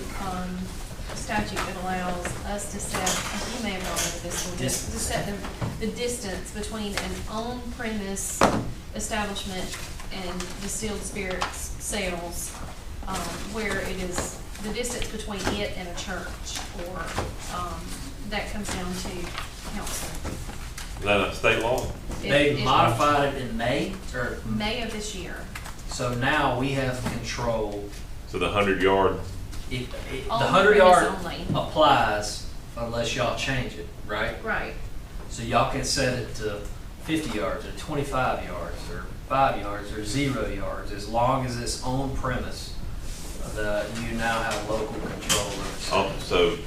statute that allows us to set, you may have gone over this one, to set the distance between an on-premise establishment and distilled spirits sales, where it is the distance between it and a church, or that comes down to council. Is that a state law? They modified it in May of this year. So now we have control. So the 100-yard, The On 100-yard premise only. applies unless y'all change it, right? Right. So y'all can set it to 50 yards or 25 yards or 5 yards or 0 yards, as long as it's on premise. You now have local control over it. so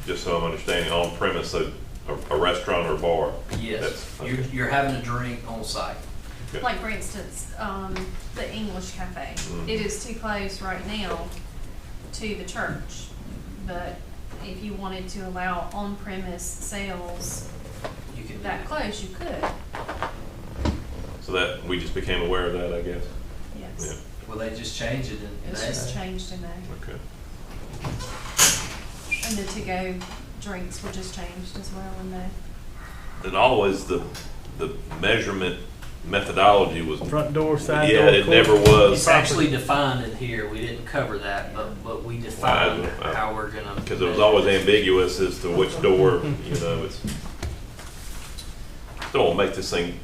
just so I'm understanding, on premise, so a restaurant or bar? Yes, Okay. you're having a drink on site. Okay. Like, for instance, the English Cafe. Mhm. It is too close right now to the church. But if you wanted to allow on-premise sales You can do that it. close, you could. So that, we just became aware of that, I guess? Yes. Well, they just changed it in It's May. just changed in May. Okay. And the to-go drinks were just changed as well in May. And always the measurement methodology was, Front door, side yeah, door. it never It's was, actually defined in here. We didn't cover that, but we defined Wow. how we're gonna. because it was always ambiguous as to which door, it's, don't want to make this thing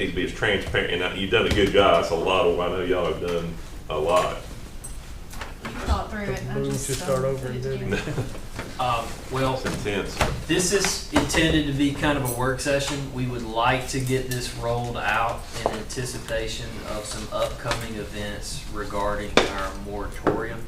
needs to be as transparent, and you've done a good job. That's a lot of, I know y'all have done a lot. You thought through it, I Move just. to start over put it and do it. together. Well, It's intense. this is intended to be kind of a work session. We would like to get this rolled out in anticipation of some upcoming events regarding our moratorium.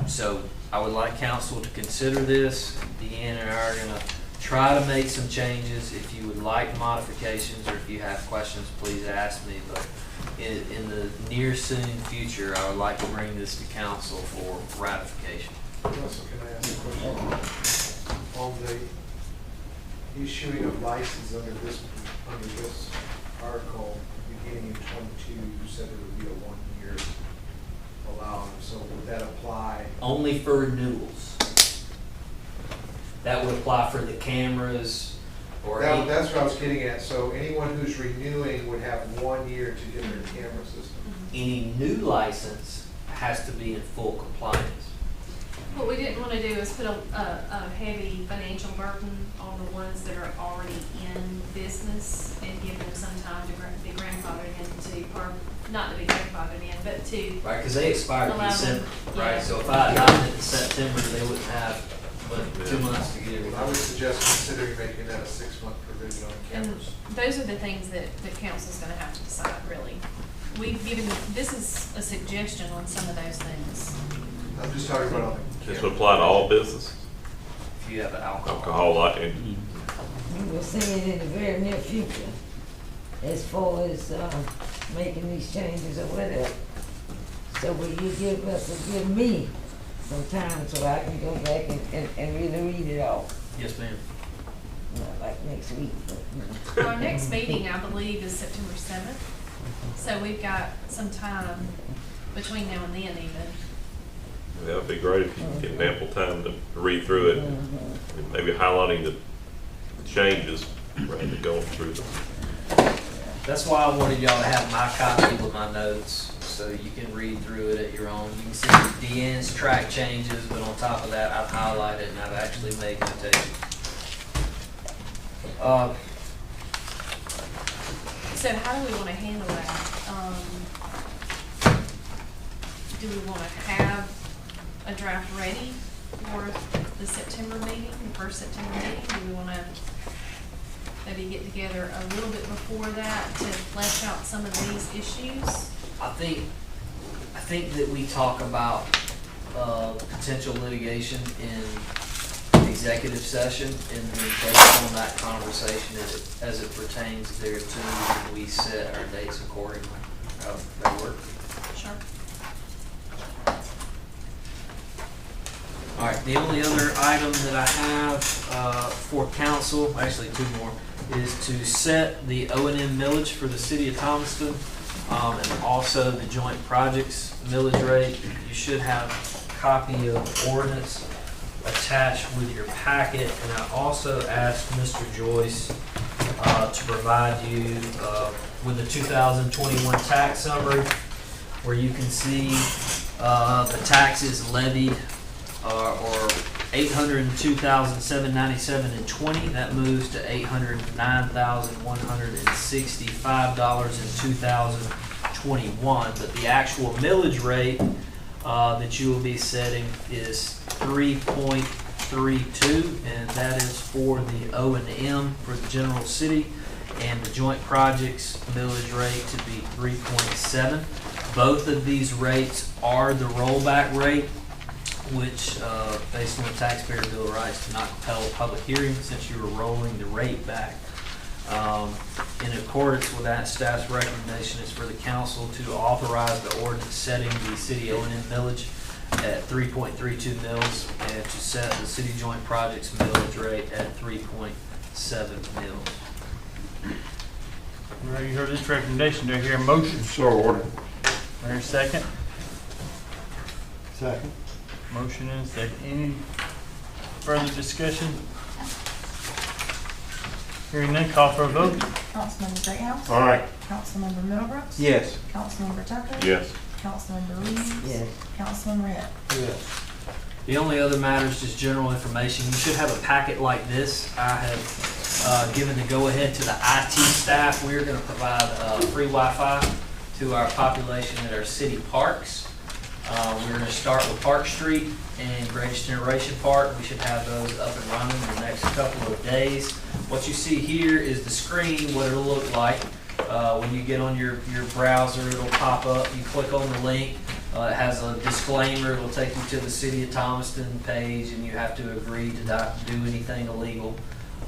So I would like council to consider this. Deanne and I are gonna try to make some changes. If you would like modifications or if you have questions, please ask me. But in the near soon future, I would like to bring this to council for ratification. Russell, can I ask a question? On the issuing of license under this article, beginning in 22, you said it would be a 1-year allowance, so would that apply? Only for renewals. That would apply for the cameras or That's what I was getting at, so anyone who's renewing would have 1 year to get their camera system. any new license has to be in full compliance. What we didn't want to do is put a heavy financial burden on the ones that are already in business and give them some time to be grandfathered into, or not to be grandfathered in, but to. Right, because they expire in Allow them, December, right? yeah. So if I adopted it in September, they wouldn't have but 2 months to get everything. I would suggest considering making that a 6-month provision on And cameras. those are the things that the council's gonna have to decide, really. We've given, this is a suggestion on some of those things. I'm just talking about on the This would apply to all businesses, If you have alcohol. alcohol, and We will see it in the very near future, as far as, making these changes or whatever. So will you give me some time so I can go back and really read it all? Yes, ma'am. Not like next week, but, you know. Our next meeting, I believe, is September 7th. So we've got some time between now and then even. that would be great if you could get ample time to read through it, and maybe highlighting the changes rather than going through them. That's why I wanted y'all to have my copy with my notes, so you can read through it at your own. You can see Deanne's track changes, but on top of that, I've highlighted and I've actually made notations. So how do we want to handle that? Do we want to have a draft ready for the September meeting, the first September meeting? Do we want to maybe get together a little bit before that to flesh out some of these issues? I think that we talk about potential litigation in executive session, and then based on that conversation as it pertains thereto, we set our dates accordingly. That work? Sure. All right, the only other item that I have for council, actually two more, is to set the O&M millage for the city of Thomaston, and also the joint projects millage rate. You should have a copy of ordinance attached with your packet, and I also asked Mr. Joyce to provide you with the 2021 tax summary, where you can see the taxes levied or $802,797.20. That moves to $809,165 in 2021. But the actual millage rate that you will be setting is 3.32, and that is for the O&M for the general city, and the joint projects millage rate to be 3.7. Both of these rates are the rollback rate, which, based on the Taxpayer Bill of Rights, do not compel a public hearing since you are rolling the rate back. In accordance with that, staff's recommendation is for the council to authorize the ordinance setting the city O&M millage at 3.32 mils and to set the city joint projects millage rate at 3.7 mils. All right, you heard this recommendation. Do I hear a motion? So ordered. Or a second? Second. Motion and second. Any further discussion? Hearing none, call for a vote. Councilmember Greathouse. All right. Councilmember Middlebrooks. Yes. Councilmember Tucker. Yes. Councilmember Reeves. Yes. Councilman Red. Yes. The only other matter is just general information. You should have a packet like this. I have given the go-ahead to the IT staff, we're going to provide free Wi-Fi to our population at our city parks. We're going to start with Park Street and Greatest Generation Park. We should have those up and running in the next couple of days. What you see here is the screen, what it'll look like. When you get on your browser, it'll pop up. You click on the link. It has a disclaimer. It'll take you to the City of Thomaston page, and you have to agree to not do anything illegal.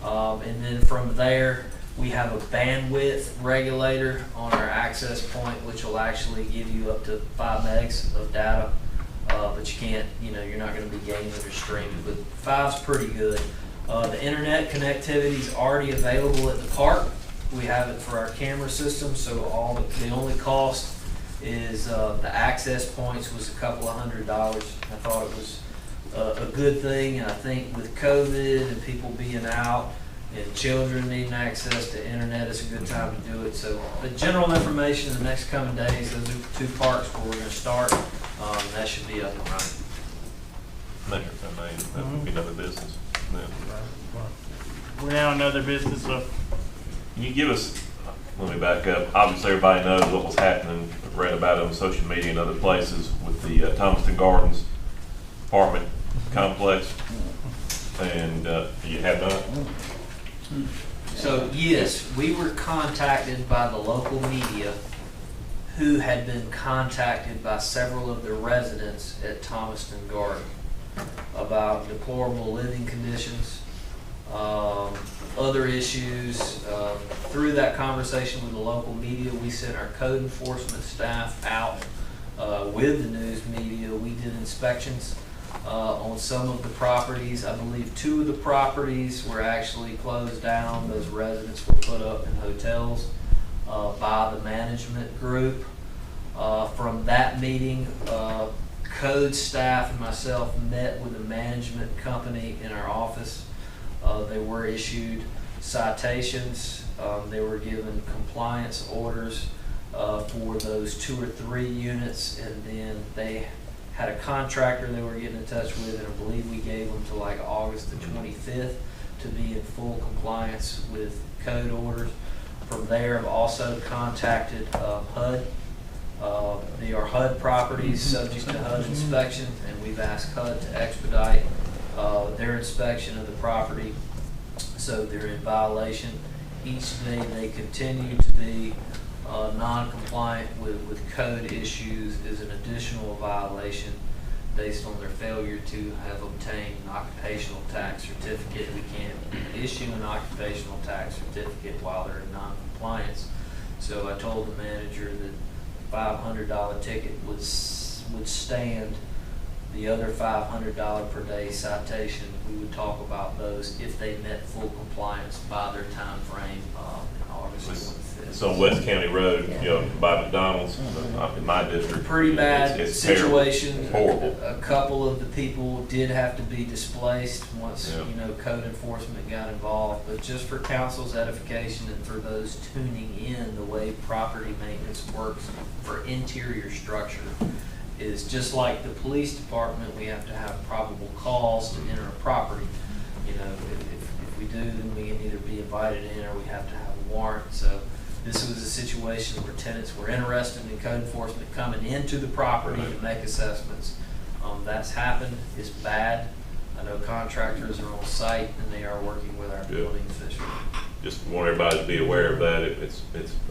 And then from there, we have a bandwidth regulator on our access point, which will actually give you up to 5 megs of data. But you can't, you're not going to be gaming or streaming. But 5's pretty good. The internet connectivity is already available at the park. We have it for our camera system, so the only cost is the access points was a couple of $100. I thought it was a good thing, and I think with COVID and people being out and children needing access to internet, it's a good time to do it. So the general information in the next coming days, those are the 2 parks where we're going to start. That should be up and running. Mayor, if I may, that would be another business. We're now another business, so Can you give us, let me back up, obviously everybody knows what was happening, I've read about it on social media and other places with the Thomaston Gardens apartment complex, and you have not? So yes, we were contacted by the local media who had been contacted by several of the residents at Thomaston Garden about deplorable living conditions, other issues. Through that conversation with the local media, we sent our code enforcement staff out with the news media. We did inspections on some of the properties. I believe 2 of the properties were actually closed down. Those residents were put up in hotels by the management group. From that meeting, code staff and myself met with the management company in our office. They were issued citations. They were given compliance orders for those 2 or 3 units, and then they had a contractor they were getting in touch with, and I believe we gave them to like August the 25th to be in full compliance with code orders. From there, I've also contacted HUD. They are HUD properties subject to HUD inspection, and we've asked HUD to expedite their inspection of the property, so they're in violation. Each day they continue to be non-compliant with code issues is an additional violation based on their failure to have obtained an occupational tax certificate. We can't issue an occupational tax certificate while they're in non-compliance. So I told the manager that $500 ticket would stand. The other $500 per day citation, we would talk about those if they met full compliance by their time frame in August 25th. It's on West County Road, by McDonald's, in my district. Pretty bad It's situation. terrible. Horrible. A couple of the people did have to be displaced once, Yeah. code enforcement got involved. But just for council's edification and for those tuning in, the way property maintenance works for interior structure is just like the police department. We have to have probable cause to enter a property. If we do, then we can either be invited in or we have to have a warrant. So this was a situation where tenants were interested in code enforcement coming into the property to make assessments. That's happened. It's bad. I know contractors are on site and they are working with our building officials. Just want everybody to be aware of that. It's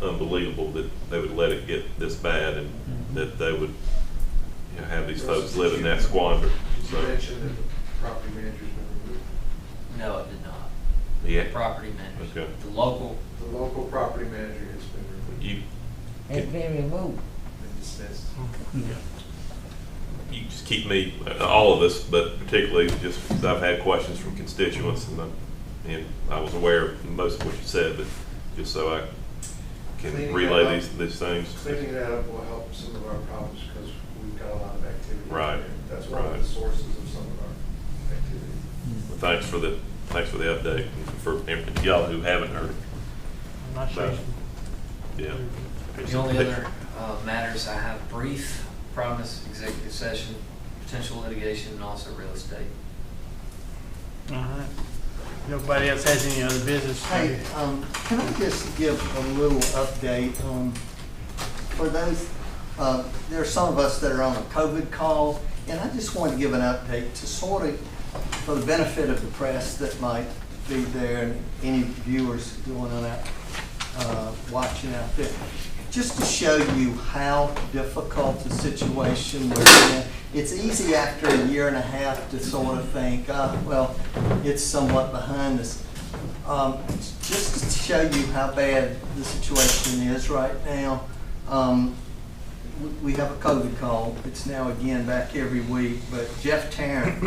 unbelievable that they would let it get this bad, and that they would have these folks live in that squander. Did you mention that the property manager's been removed? No, it did not. Yeah. Property manager. Okay. The local. The local property manager has been removed It's been removed. and dismissed. You just keep me, all of us, but particularly just because I've had questions from constituents, and I was aware of most of what you said, but just so I can Cleaning relay that up. these things. Cleaning that up will help some of our problems because we've got a lot of activity. Right. And that's one of Right. the sources of some of our activity. Well, thanks for the update, and for y'all who haven't heard. I'm not sure. Yeah. The only other matters I have brief, promise, executive session, potential litigation, and also real estate. All right. nobody else has any other business. Hey, can I just give a little update on, for those, there are some of us that are on a COVID call, and I just want to give an update to sort of, for the benefit of the press that might be there and any viewers going on out, watching out there, just to show you how difficult the situation we're in. It's easy after a year and a half to sort of think, well, it's somewhat behind us. Just to show you how bad the situation is right now, we have a COVID call. It's now again back every week, but Jeff Tarrant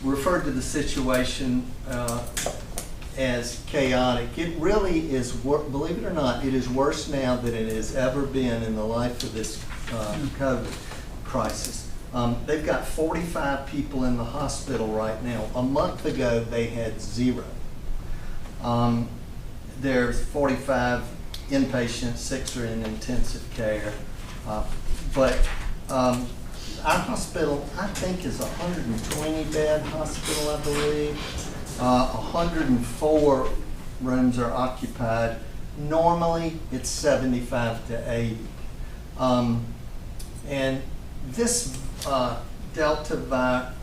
referred to the situation as chaotic. It really is, believe it or not, it is worse now than it has ever been in the life of this COVID crisis. They've got 45 people in the hospital right now. A month ago, they had 0. There's 45 inpatients, 6 are in intensive care. But our hospital, I think, is a 120-bed hospital, I believe. 104 rooms are occupied. Normally, it's 75 to 80. And this Delta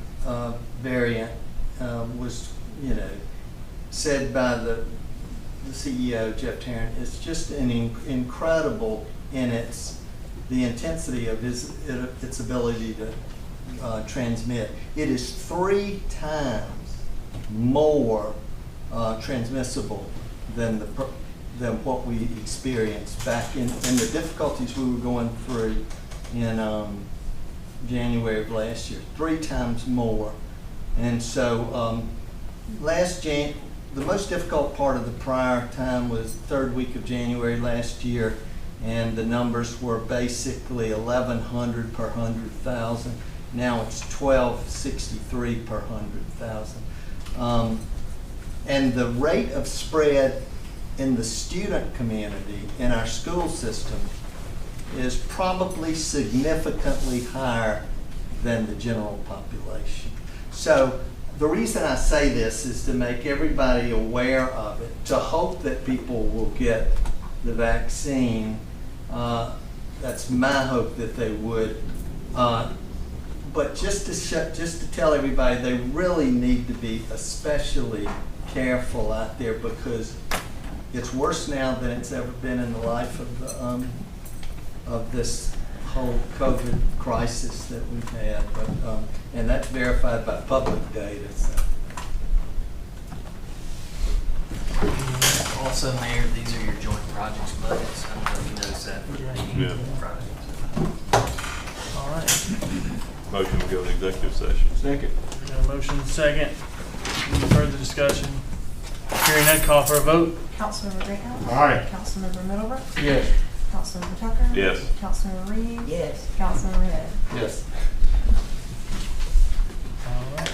variant was, said by the CEO, Jeff Tarrant, is just an incredible in the intensity of its ability to transmit. It is 3 times more transmissible than what we experienced back in the difficulties we were going through in January of last year. 3 times more. And so the most difficult part of the prior time was the 3rd week of January last year, and the numbers were basically 1,100 per 100,000. Now it's 1,263 per 100,000. And the rate of spread in the student community in our school system is probably significantly higher than the general population. So the reason I say this is to make everybody aware of it, to hope that people will get the vaccine. That's my hope that they would. But just to tell everybody, they really need to be especially careful out there, because it's worse now than it's ever been in the life of this whole COVID crisis that we've had. But and that's verified by public data. So. Also, Mayor, these are your joint projects budgets. I don't know if you noticed that. Yeah. Friday. All right. Motion to go into executive session. Second. We got a motion second. Any further discussion? Hearing none, call for a vote. Councilmember Graham? Aye. Councilmember Middlebrooks? Yes. Councilmember Tucker? Yes. Councilmember Reeves? Yes. Councilmember Head? Yes. All right.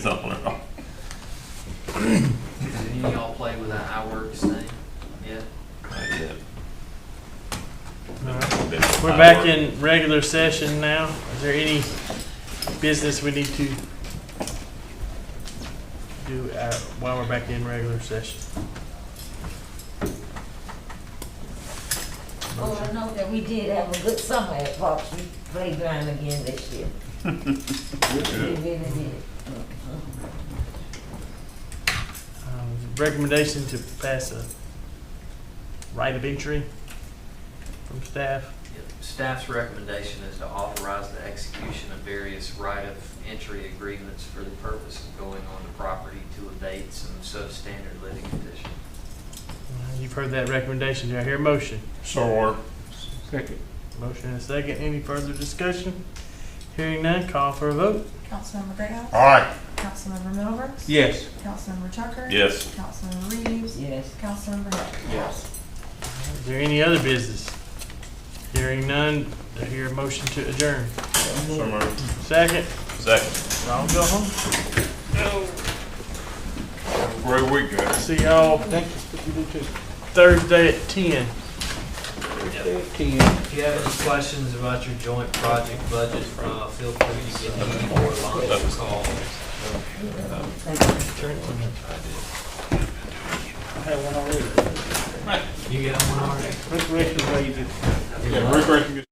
minutes on it. Did any of y'all play with that iWorks thing yet? Not yet. We're back in regular session now. Is there any business we need to do while we're back in regular session? Oh, I know that we did have a good summer at Park Street Playground again this year. We really did. Recommendation to pass a right of entry from staff. Staff's recommendation is to authorize the execution of various right of entry agreements for the purpose of going on the property to abate some substandard living conditions. You've heard that recommendation. Do I hear a motion? So ordered. Second. Motion and a second. Any further discussion? Hearing none, call for a vote. Councilmember Greathouse? Aye. Councilmember Middlebrooks? Yes. Councilmember Tucker? Yes. Councilmember Reeves? Yes. Councilmember Hill? Yes. Is there any other business? Hearing none, do I hear a motion to adjourn? So moved. Second. Second. I'll go home. Great week, guys. See y'all Thursday at 10. If you have any questions about your joint project budget, feel free to give me or Lonnie a call. I have one already. You get one already? Recreation raises. Yeah, recreation